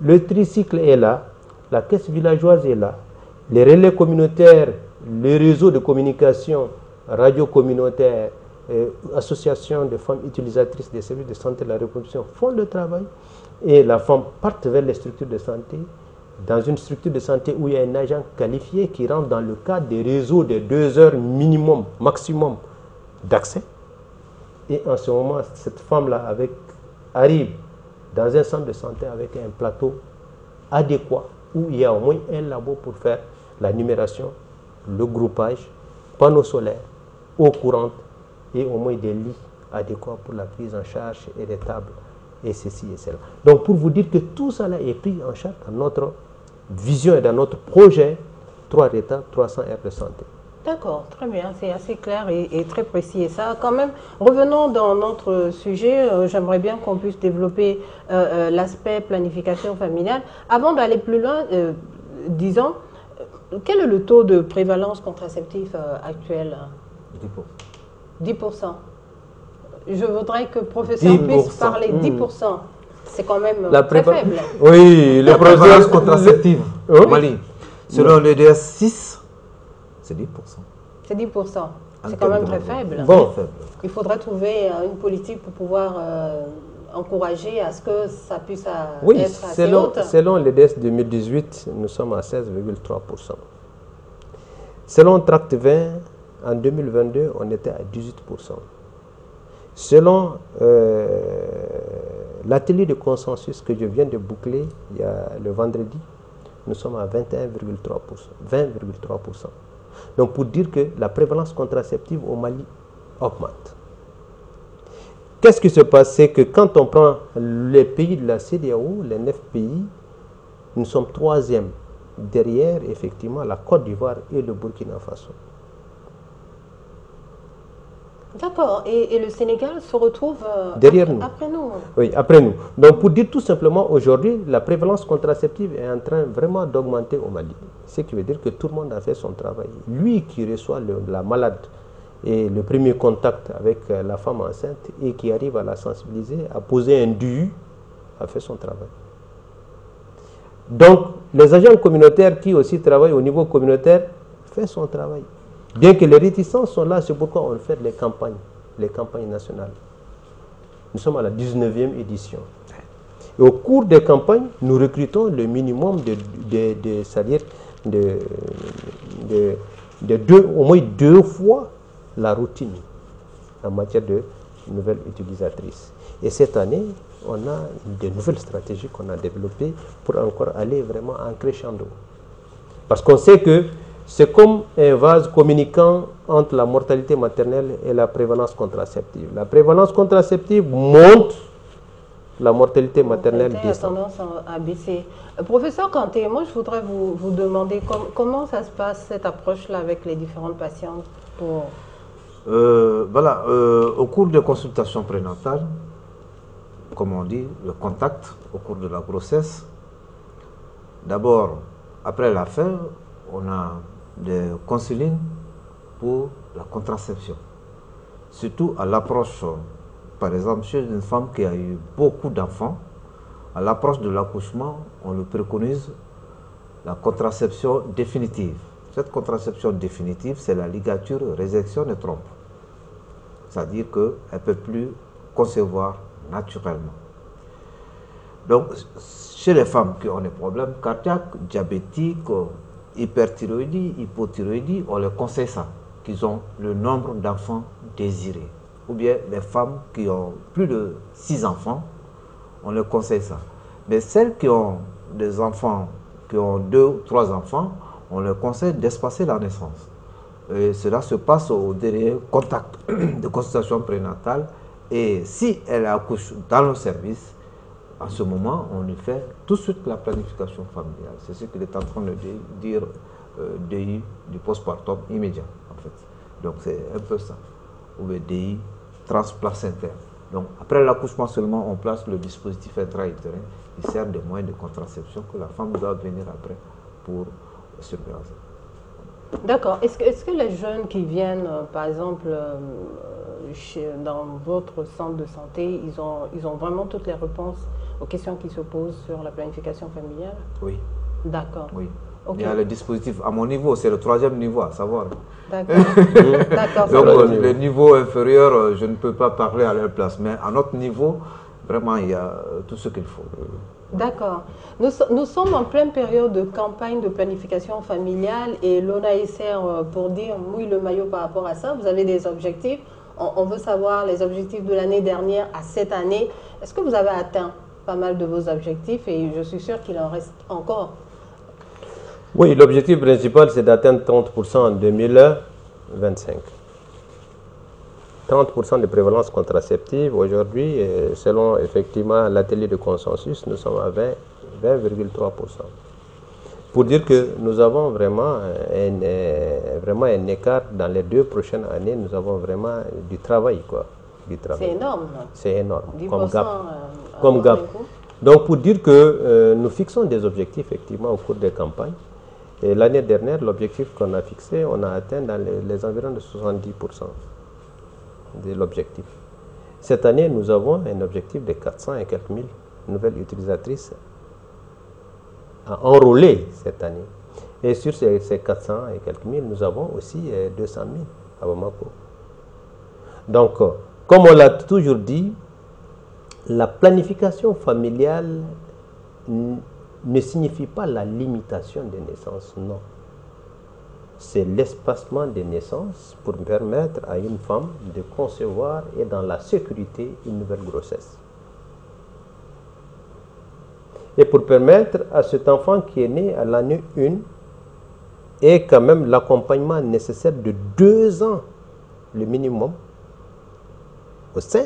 S2: le tricycle est là, la caisse villageoise est là, les relais communautaires, les réseaux de communication, radio communautaire, associations de femmes utilisatrices des services de santé de la reproduction font le travail et la femme part vers les structures de santé, dans une structure de santé où il y a un agent qualifié qui rentre dans le cadre des réseaux de 2 heures minimum, maximum d'accès. Et en ce moment, cette femme-là arrive dans un centre de santé avec un plateau adéquat où il y a au moins un labo pour faire la numération, le groupage, panneaux solaires, eau courante et au moins des lits adéquats pour la prise en charge et des tables et ceci et cela. Donc pour vous dire que tout ça là est pris en charge dans notre vision et dans notre projet 3 retards, 300 aires de santé.
S1: D'accord, très bien, c'est assez clair et très précis. Et ça, quand même, revenons dans notre sujet, j'aimerais bien qu'on puisse développer l'aspect planification familiale. Avant d'aller plus loin, disons, quel est le taux de prévalence contraceptif actuel? 10%. 10%. Je voudrais que le professeur puisse parler 10%. C'est quand même très faible.
S2: Oui,
S3: la prévalence contraceptive au Mali, selon le DS6, c'est 10%.
S1: C'est 10%. C'est quand même très faible.
S2: Bon.
S1: Il faudrait trouver une politique pour pouvoir encourager à ce que ça puisse être assez haute.
S2: Selon le DS 2018, nous sommes à 16,3%. Selon Tract 20, en 2022, on était à 18%. Selon l'atelier de consensus que je viens de boucler il y a le vendredi, nous sommes à 21,3%. 20,3%. Donc pour dire que la prévalence contraceptive au Mali augmente. qu'est-ce qui se passe? C'est que quand on prend les pays de la CEDEAO, les 9 pays, nous sommes 3e derrière, effectivement, la Côte d'Ivoire et le Burkina Faso.
S1: D'accord. Et le Sénégal se retrouve
S2: derrière nous.
S1: Après nous.
S2: Oui, après nous. Donc, pour dire tout simplement, aujourd'hui, la prévalence contraceptive est en train vraiment d'augmenter au Mali. Ce qui veut dire que tout le monde a fait son travail. Lui qui reçoit la malade et le premier contact avec la femme enceinte et qui arrive à la sensibiliser, à poser un DU, a fait son travail. Donc, les agents communautaires qui aussi travaillent au niveau communautaire font son travail. Bien que les réticences sont là, c'est pourquoi on fait les campagnes nationales. Nous sommes à la 19e édition. Et au cours des campagnes, nous recrutons le minimum au moins 2 fois la routine en matière de nouvelles utilisatrices. Et cette année, on a de nouvelles stratégies qu'on a développées pour encore aller vraiment en crescendo. Parce qu'on sait que c'est comme un vase communicant entre la mortalité maternelle et la prévalence contraceptive. La prévalence contraceptive monte, la mortalité maternelle descend.
S1: A tendance à baisser. Professeur Kanté, moi je voudrais vous demander comment ça se passe cette approche-là avec les différentes patientes pour...
S3: Au cours des consultations prénatales, comme on dit, le contact au cours de la grossesse, d'abord, après la fin, on a des counseling pour la contraception. Surtout à l'approche, par exemple, chez une femme qui a eu beaucoup d'enfants, à l'approche de l'accouchement, on lui préconise la contraception définitive. Cette contraception définitive, c'est la ligature, résection et trompe. C'est-à-dire qu'elle ne peut plus concevoir naturellement. Donc, chez les femmes qui ont des problèmes cardiaques, diabétiques, hyperthyroïdie, hypothyroïdie, on leur conseille ça, qu'ils ont le nombre d'enfants désirés. Ou bien les femmes qui ont plus de 6 enfants, on leur conseille ça. Mais celles qui ont des enfants, qui ont 2 ou 3 enfants, on leur conseille d'espacer la naissance. Et cela se passe au dernier contact de consultation prénatale. Et si elle accouche dans le service, en ce moment, on lui fait tout de suite la planification familiale. C'est ce qu'il est en train de dire DI du postpartum immédiat, en fait. Donc c'est un peu ça. Ou le DI transplacentaire. Donc après l'accouchement seulement, on place le dispositif intra-utérin qui sert de moyen de contraception que la femme doit venir après pour se placer.
S1: D'accord. Est-ce que les jeunes qui viennent, par exemple, dans votre centre de santé, ils ont vraiment toutes les réponses aux questions qui se posent sur la planification familiale?
S3: Oui.
S1: D'accord.
S3: Oui.
S1: Okay.
S3: Il y a le dispositif, à mon niveau, c'est le 3e niveau, à savoir.
S1: D'accord. D'accord.
S3: Donc, le niveau inférieur, je ne peux pas parler à leur place, mais à notre niveau, vraiment, il y a tout ce qu'il faut.
S1: D'accord. Nous sommes en pleine période de campagne de planification familiale et l'ONASR, pour dire mouille le maillot par rapport à ça, vous avez des objectifs. On veut savoir les objectifs de l'année dernière à cette année. Est-ce que vous avez atteint pas mal de vos objectifs et je suis sûre qu'il en reste encore?
S2: Oui, l'objectif principal, c'est d'atteindre 30% en 2025. 30% de prévalence contraceptive. Aujourd'hui, selon effectivement l'atelier de consensus, nous sommes à 20,3%. Pour dire que nous avons vraiment un écart dans les 2 prochaines années, nous avons vraiment du travail, quoi.
S1: C'est énorme.
S2: C'est énorme,
S1: 10%
S2: comme gap. Donc pour dire que nous fixons des objectifs effectivement au cours des campagnes. Et l'année dernière, l'objectif qu'on a fixé, on a atteint dans les environs de 70% de l'objectif. Cette année, nous avons un objectif de 400 et quelques mille nouvelles utilisatrices à enrôler cette année. Et sur ces 400 et quelques mille, nous avons aussi 200 000 à Bamako. Donc, comme on l'a toujours dit, la planification familiale ne signifie pas la limitation des naissances, non. C'est l'espacement des naissances pour permettre à une femme de concevoir et dans la sécurité une nouvelle grossesse. Et pour permettre à cet enfant qui est né à l'année 1 et quand même l'accompagnement nécessaire de 2 ans, le minimum, au sein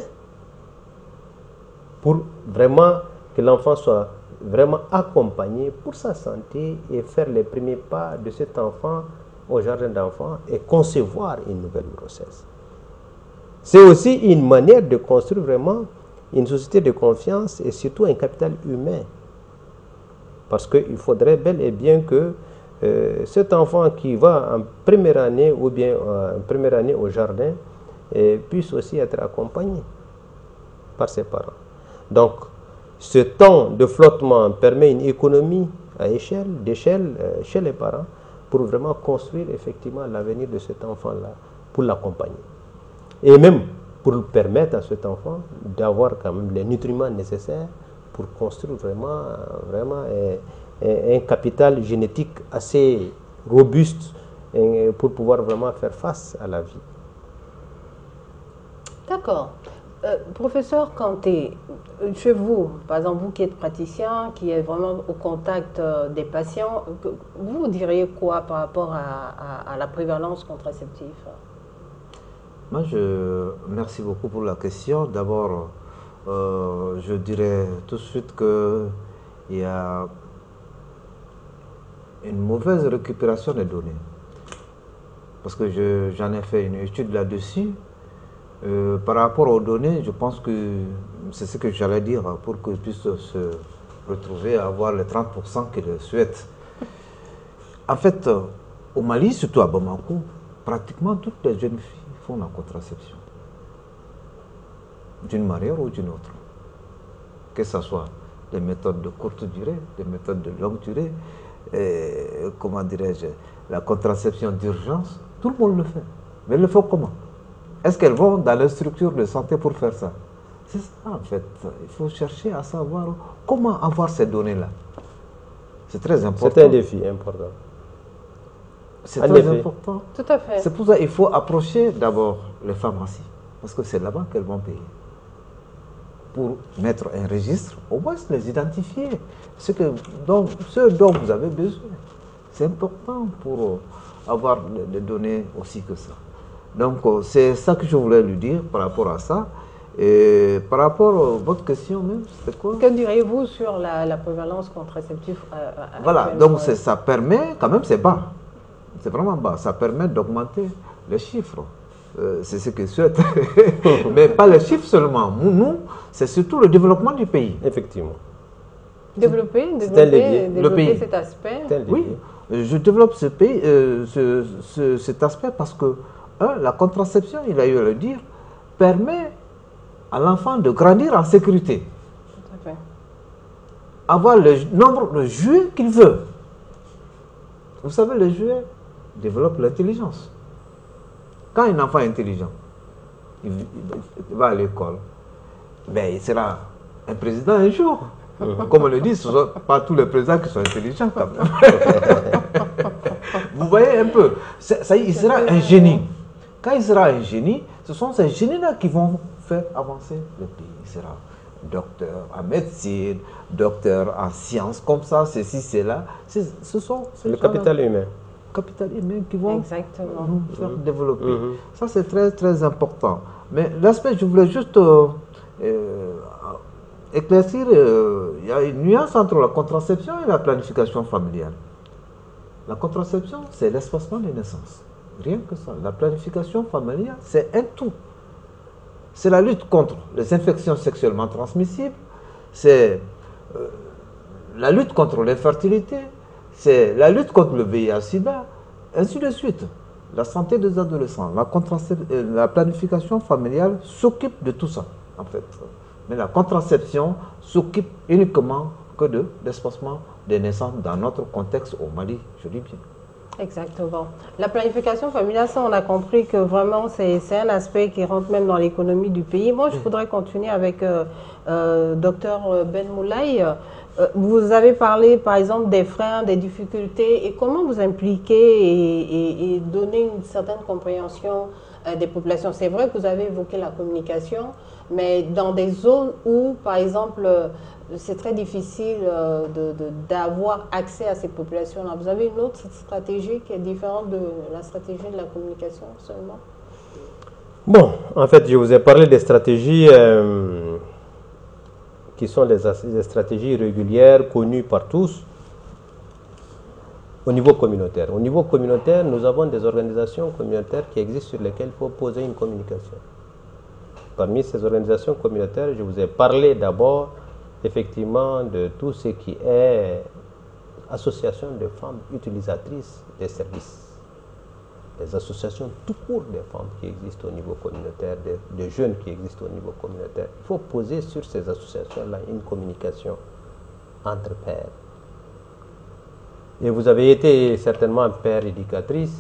S2: pour vraiment que l'enfant soit vraiment accompagné pour sa santé et faire les premiers pas de cet enfant au jardin d'enfants et concevoir une nouvelle grossesse. C'est aussi une manière de construire vraiment une société de confiance et surtout un capital humain. Parce qu'il faudrait bel et bien que cet enfant qui va en première année ou bien en première année au jardin puisse aussi être accompagné par ses parents. Donc, ce temps de flottement permet une économie à d'échelle chez les parents pour vraiment construire effectivement l'avenir de cet enfant-là, pour l'accompagner. Et même pour permettre à cet enfant d'avoir quand même les nutriments nécessaires pour construire vraiment un capital génétique assez robuste pour pouvoir vraiment faire face à la vie.
S1: D'accord. Professeur Kanté, chez vous, par exemple, vous qui êtes praticien, qui êtes vraiment au contact des patients, vous diriez quoi par rapport à la prévalence contraceptive?
S3: Moi, merci beaucoup pour la question. D'abord, je dirais tout de suite qu'il y a une mauvaise récupération des données. Parce que j'en ai fait une étude là-dessus. Par rapport aux données, je pense que c'est ce que j'allais dire pour qu'ils puissent se retrouver à avoir les 30% qu'ils souhaitent. En fait, au Mali, surtout à Bamako, pratiquement toutes les jeunes filles font la contraception. D'une manière ou d'une autre. Que ce soit des méthodes de courte durée, des méthodes de longue durée, comment dirais-je, la contraception d'urgence, tout le monde le fait. Mais le fait comment? Est-ce qu'elles vont dans les structures de santé pour faire ça? C'est ça en fait. Il faut chercher à savoir comment avoir ces données-là. C'est très important.
S2: C'est un défi important.
S3: C'est très important.
S1: Tout à fait.
S3: C'est pour ça qu'il faut approcher d'abord les pharmacies. Parce que c'est là-bas qu'elles vont payer. Pour mettre un registre, au moins les identifier. Ce dont vous avez besoin. C'est important pour avoir des données aussi que ça. Donc, c'est ça que je voulais lui dire par rapport à ça. Et par rapport à votre question même, c'était quoi?
S1: Que diriez-vous sur la prévalence contraceptive
S3: Voilà, donc ça permet, quand même c'est bas. C'est vraiment bas. Ça permet d'augmenter les chiffres. C'est ce que je souhaite. Mais pas les chiffres seulement. Nous, c'est surtout le développement du pays.
S2: Effectivement.
S1: Développer cet aspect.
S3: Oui, je développe ce pays, cet aspect parce que la contraception, il a eu à le dire, permet à l'enfant de grandir en sécurité.
S1: Tout à fait.
S3: Avoir le nombre de jouets qu'il veut. Vous savez, les jouets développent l'intelligence. Quand un enfant est intelligent, il va à l'école, ben, il sera un président un jour. Comme on le dit, ce ne sont pas tous les présidents qui sont intelligents quand même. Vous voyez un peu, il sera un génie. Quand il sera un génie, ce sont ces génies-là qui vont faire avancer le pays. Il sera docteur en médecine, docteur en sciences, comme ça, ceci, cela. Ce sont
S2: le capital humain.
S3: Capital humain qui vont
S1: Exactement.
S3: nous faire développer. Ça, c'est très, très important. Mais l'aspect, je voulais juste éclaircir, il y a une nuance entre la contraception et la planification familiale. La contraception, c'est l'espacement des naissances. Rien que ça. La planification familiale, c'est un tout. C'est la lutte contre les infections sexuellement transmissibles, c'est la lutte contre l'infertilité, c'est la lutte contre le VIH-Sida, ainsi de suite. La santé des adolescents, la planification familiale s'occupe de tout ça, en fait. Mais la contraception s'occupe uniquement que de l'espacement des naissances dans notre contexte au Mali, je dis bien.
S1: Exactement. La planification familiale, ça on a compris que vraiment c'est un aspect qui rentre même dans l'économie du pays. Moi je voudrais continuer avec Dr Ben Moulay. Vous avez parlé par exemple des freins, des difficultés et comment vous impliquer et donner une certaine compréhension des populations. C'est vrai que vous avez évoqué la communication, mais dans des zones où par exemple c'est très difficile d'avoir accès à ces populations-là. Vous avez une autre stratégie qui est différente de la stratégie de la communication seulement?
S2: Bon, en fait, je vous ai parlé des stratégies qui sont les stratégies régulières connues par tous au niveau communautaire. Au niveau communautaire, nous avons des organisations communautaires qui existent sur lesquelles il faut poser une communication. Parmi ces organisations communautaires, je vous ai parlé d'abord effectivement de tout ce qui est association de femmes utilisatrices des services. Les associations tout court des femmes qui existent au niveau communautaire, des jeunes qui existent au niveau communautaire. Il faut poser sur ces associations-là une communication entre pairs. Et vous avez été certainement père éducatrice.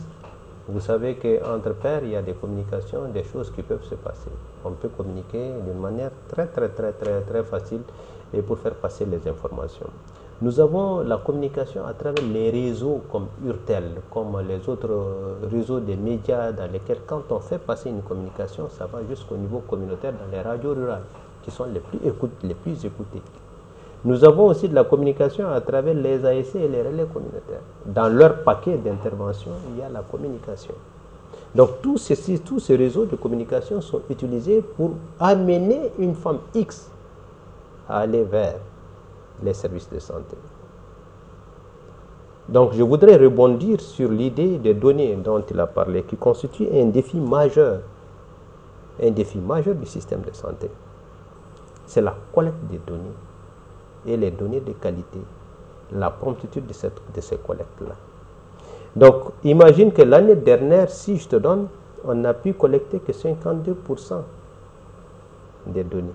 S2: Vous savez qu'entre pairs, il y a des communications, des choses qui peuvent se passer. On peut communiquer d'une manière très facile et pour faire passer les informations. Nous avons la communication à travers les réseaux comme Urtel, comme les autres réseaux des médias dans lesquels quand on fait passer une communication, ça va jusqu'au niveau communautaire dans les radios rurales qui sont les plus écoutées. Nous avons aussi de la communication à travers les ASC et les relais communautaires. Dans leur paquet d'intervention, il y a la communication. Donc tous ces réseaux de communication sont utilisés pour amener une femme X à aller vers les services de santé. Donc je voudrais rebondir sur l'idée des données dont il a parlé, qui constitue un défi majeur du système de santé. C'est la collecte des données et les données de qualité, la promptitude de ces collectes-là. Donc imagine que l'année dernière, si je te donne, on n'a pu collecter que 52% des données.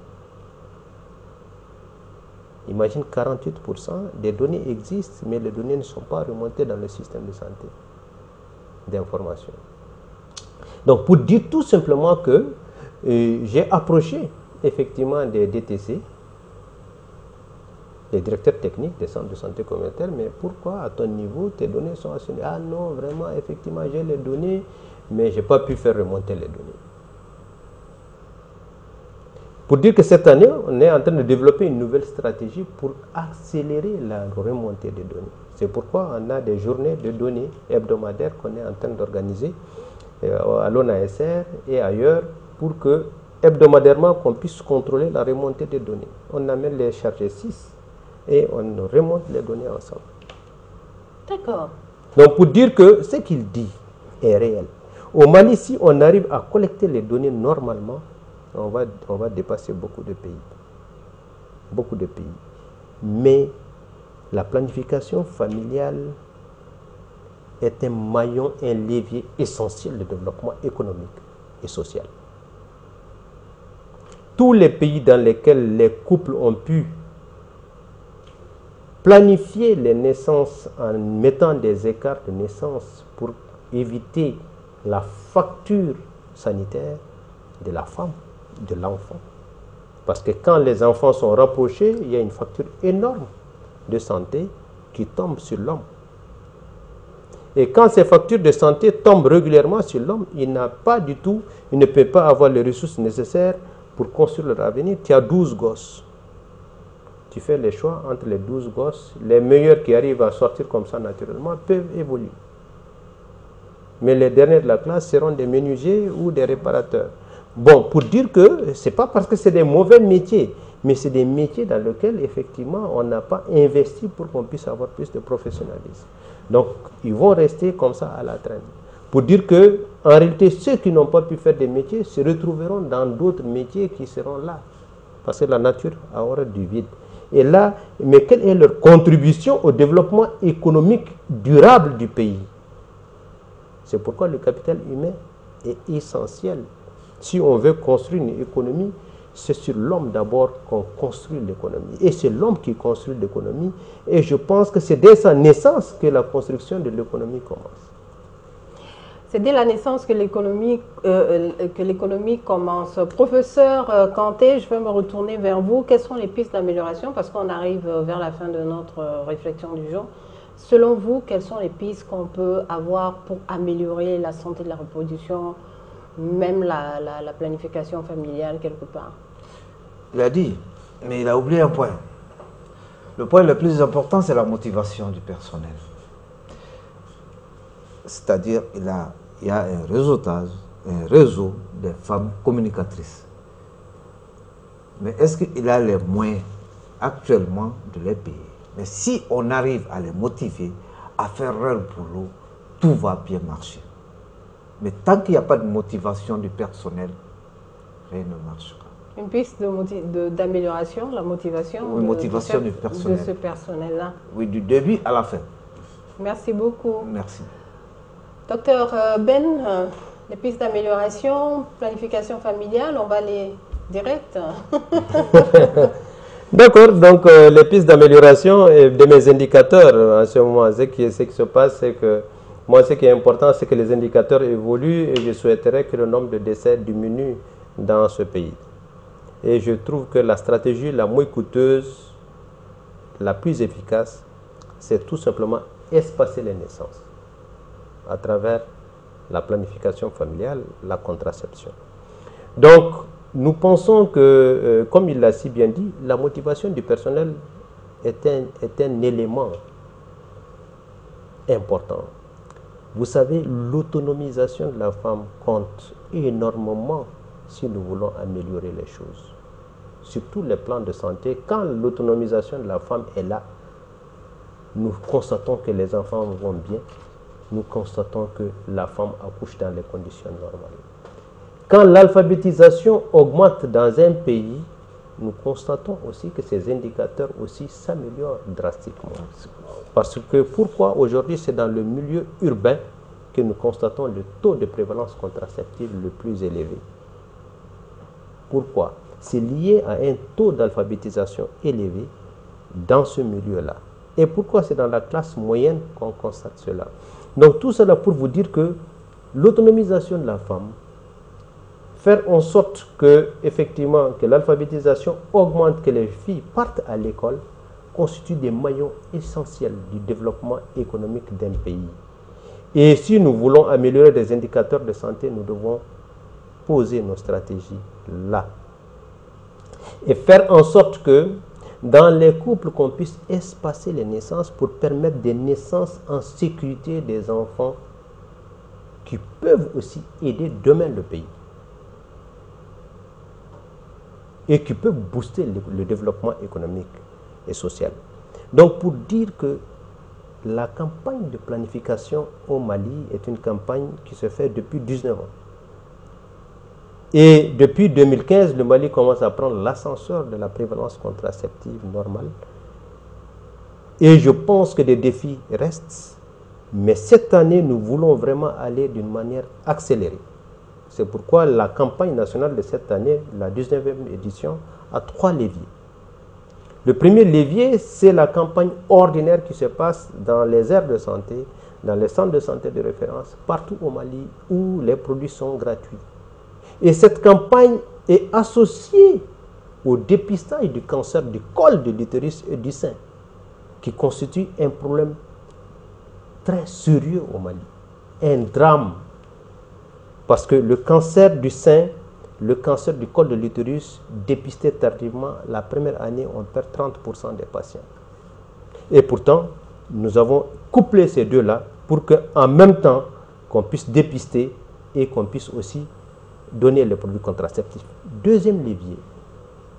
S2: Imagine 48% des données existent, mais les données ne sont pas remontées dans le système de santé d'information. Donc pour dire tout simplement que j'ai approché effectivement des DTC, les directeurs techniques des centres de santé communautaire, mais pourquoi à ton niveau tes données sont assurées? Ah non, vraiment, effectivement j'ai les données, mais je n'ai pas pu faire remonter les données. Pour dire que cette année, on est en train de développer une nouvelle stratégie pour accélérer la remontée des données. C'est pourquoi on a des journées de données hebdomadaires qu'on est en train d'organiser à l'ONASR et ailleurs pour que hebdomadairement qu'on puisse contrôler la remontée des données. On amène les chargés 6 et on remonte les données ensemble.
S1: D'accord.
S2: Donc pour dire que ce qu'il dit est réel. Au Mali, si on arrive à collecter les données normalement, on va dépasser beaucoup de pays. Beaucoup de pays. Mais la planification familiale est un maillon, un levier essentiel de développement économique et social. Tous les pays dans lesquels les couples ont pu planifier les naissances en mettant des écarts de naissance pour éviter la facture sanitaire de la femme, de l'enfant. Parce que quand les enfants sont rapprochés, il y a une facture énorme de santé qui tombe sur l'homme. Et quand ces factures de santé tombent régulièrement sur l'homme, il ne peut pas avoir les ressources nécessaires pour construire leur avenir. Tu as 12 gosses. Tu fais les choix entre les 12 gosses. Les meilleurs qui arrivent à sortir comme ça naturellement peuvent évoluer. Mais les derniers de la classe seront des menuisiers ou des réparateurs. Bon, pour dire que ce n'est pas parce que c'est des mauvais métiers, mais c'est des métiers dans lesquels, effectivement, on n'a pas investi pour qu'on puisse avoir plus de professionnalisme. Donc, ils vont rester comme ça à la traîne. Pour dire que, en réalité, ceux qui n'ont pas pu faire des métiers se retrouveront dans d'autres métiers qui seront là. Parce que la nature a horreur du vide. Et là, mais quelle est leur contribution au développement économique durable du pays? C'est pourquoi le capital humain est essentiel. Si on veut construire une économie, c'est sur l'homme d'abord qu'on construit l'économie. Et c'est l'homme qui construit l'économie. Et je pense que c'est dès sa naissance que la construction de l'économie commence.
S1: C'est dès la naissance que l'économie commence. Professeur Kanté, je vais me retourner vers vous. Quelles sont les pistes d'amélioration? Parce qu'on arrive vers la fin de notre réflexion du jour. Selon vous, quelles sont les pistes qu'on peut avoir pour améliorer la santé de la reproduction, même la planification familiale quelque part?
S3: Il a dit, mais il a oublié un point. Le point le plus important, c'est la motivation du personnel. C'est-à-dire, il y a un réseau de femmes communicatrices. Mais est-ce qu'il a les moyens actuellement de les payer. Mais si on arrive à les motiver à faire leur boulot, tout va bien marcher. Mais tant qu'il n'y a pas de motivation du personnel, rien ne marchera.
S1: Une piste d'amélioration, la motivation,
S3: du personnel.
S1: De ce personnel-là.
S3: Oui, du début à la fin.
S1: Merci beaucoup.
S3: Merci.
S1: Docteur Ben, les pistes d'amélioration, planification familiale, on va aller direct.
S2: D'accord, donc les pistes d'amélioration et de mes indicateurs en ce moment, ce qui se passe, c'est que moi, ce qui est important, c'est que les indicateurs évoluent et je souhaiterais que le nombre de décès diminue dans ce pays. Et je trouve que la stratégie la moins coûteuse, la plus efficace, c'est tout simplement espacer les naissances à travers la planification familiale, la contraception. Donc, nous pensons que, comme il l'a si bien dit, la motivation du personnel est un élément important. Vous savez, l'autonomisation de la femme compte énormément si nous voulons améliorer les choses. Sur tous les plans de santé, quand l'autonomisation de la femme est là, nous constatons que les enfants vont bien, nous constatons que la femme accouche dans les conditions normales. Quand l'alphabétisation augmente dans un pays, nous constatons aussi que ces indicateurs aussi s'améliorent drastiquement. Parce que pourquoi aujourd'hui c'est dans le milieu urbain que nous constatons le taux de prévalence contraceptive le plus élevé. Pourquoi? C'est lié à un taux d'alphabétisation élevé dans ce milieu-là. Et pourquoi c'est dans la classe moyenne qu'on constate cela? Donc tout cela pour vous dire que l'autonomisation de la femme, faire en sorte que, effectivement, que l'alphabétisation augmente, que les filles partent à l'école, constitue des maillons essentiels du développement économique d'un pays. Et si nous voulons améliorer les indicateurs de santé, nous devons poser nos stratégies là. Et faire en sorte que, dans les couples, qu'on puisse espacer les naissances pour permettre des naissances en sécurité des enfants qui peuvent aussi aider demain le pays. Et qui peuvent booster le développement économique et social. Donc pour dire que la campagne de planification au Mali est une campagne qui se fait depuis 19 ans. Et depuis 2015, le Mali commence à prendre l'ascenseur de la prévalence contraceptive normale. Et je pense que des défis restent, mais cette année, nous voulons vraiment aller d'une manière accélérée. C'est pourquoi la campagne nationale de cette année, la 19e édition, a 3 leviers. Le premier levier, c'est la campagne ordinaire qui se passe dans les aires de santé, dans les centres de santé de référence, partout au Mali où les produits sont gratuits. Et cette campagne est associée au dépistage du cancer du col de l'utérus et du sein, qui constitue un problème très sérieux au Mali, un drame. Parce que le cancer du sein, le cancer du col de l'utérus, dépisté tardivement, la première année, on perd 30% des patients. Et pourtant, nous avons couplé ces deux-là pour qu'en même temps, qu'on puisse dépister et qu'on puisse aussi donner les produits contraceptifs. Deuxième levier,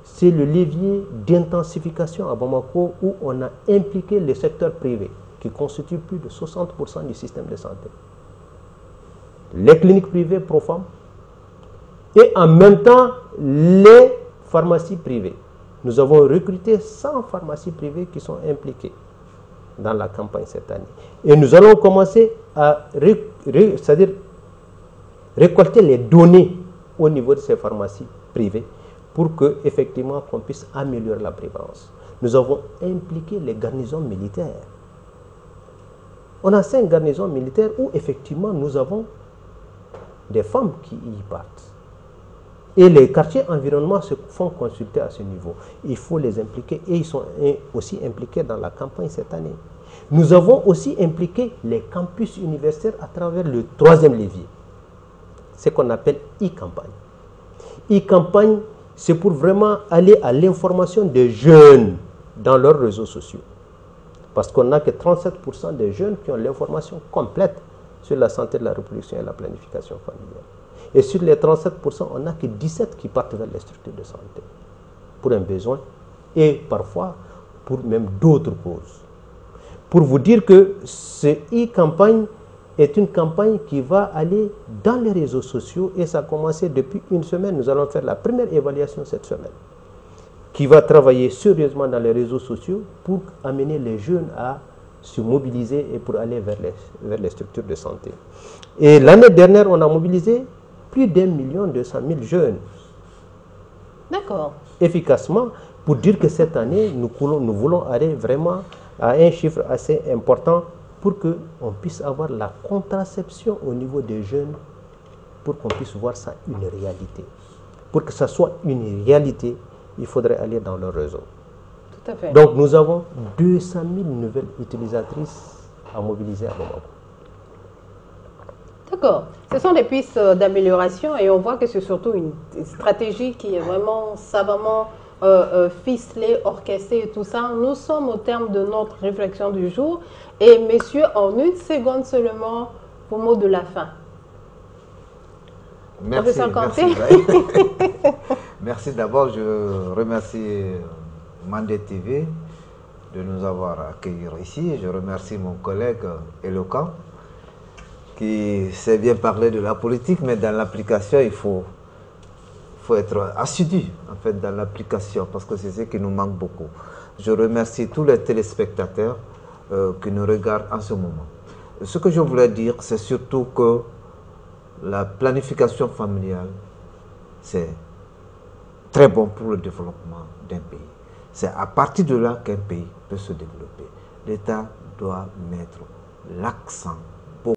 S2: c'est le levier d'intensification à Bamako où on a impliqué le secteur privé qui constitue plus de 60% du système de santé. Les cliniques privées pro-femmes et en même temps les pharmacies privées. Nous avons recruté 100 pharmacies privées qui sont impliquées dans la campagne cette année. Et nous allons commencer à récolter les données au niveau de ces pharmacies privées pour que, effectivement, qu'on puisse améliorer la prévalence. Nous avons impliqué les garnisons militaires. On a 5 garnisons militaires où, effectivement, nous avons des femmes qui y partent. Et les quartiers environnement se font consulter à ce niveau. Il faut les impliquer et ils sont aussi impliqués dans la campagne cette année. Nous avons aussi impliqué les campus universitaires à travers le 3e levier, ce qu'on appelle e-campagne. E-campagne, c'est pour vraiment aller à l'information des jeunes dans leurs réseaux sociaux. Parce qu'on n'a que 37% des jeunes qui ont l'information complète sur la santé de la reproduction et la planification familiale. Et sur les 37%, on n'a que 17 qui partent vers les structures de santé pour un besoin et parfois pour même d'autres causes. Pour vous dire que ce e-campagne est une campagne qui va aller dans les réseaux sociaux et ça a commencé depuis une semaine. Nous allons faire la première évaluation cette semaine, qui va travailler sérieusement dans les réseaux sociaux pour amener les jeunes à se mobiliser et pour aller vers les structures de santé. Et l'année dernière, on a mobilisé plus d'1,2 million jeunes.
S1: D'accord.
S2: Efficacement, pour dire que cette année, nous voulons aller vraiment à un chiffre assez important pour qu'on puisse avoir la contraception au niveau des jeunes, pour qu'on puisse voir ça une réalité. Pour que ça soit une réalité, il faudrait aller dans le réseau.
S1: Tout à fait.
S2: Donc nous avons 200 000 nouvelles utilisatrices à mobiliser à Bamako.
S1: D'accord. Ce sont des pistes d'amélioration et on voit que c'est surtout une stratégie qui est vraiment savamment ficelée, orchestrée et tout ça. Nous sommes au terme de notre réflexion du jour. Et messieurs, en une seconde seulement, vos mots de la fin.
S3: Merci. Merci. D'abord, je remercie Mandé TV de nous avoir accueillis ici. Je remercie mon collègue éloquent qui sait bien parler de la politique, mais dans l'application, il faut être assidu en fait dans l'application parce que c'est ce qui nous manque beaucoup. Je remercie tous les téléspectateurs qui nous regardent en ce moment. Ce que je voulais dire, c'est surtout que la planification familiale, c'est très bon pour le développement d'un pays. C'est à partir de là qu'un pays peut se développer. L'État doit mettre l'accent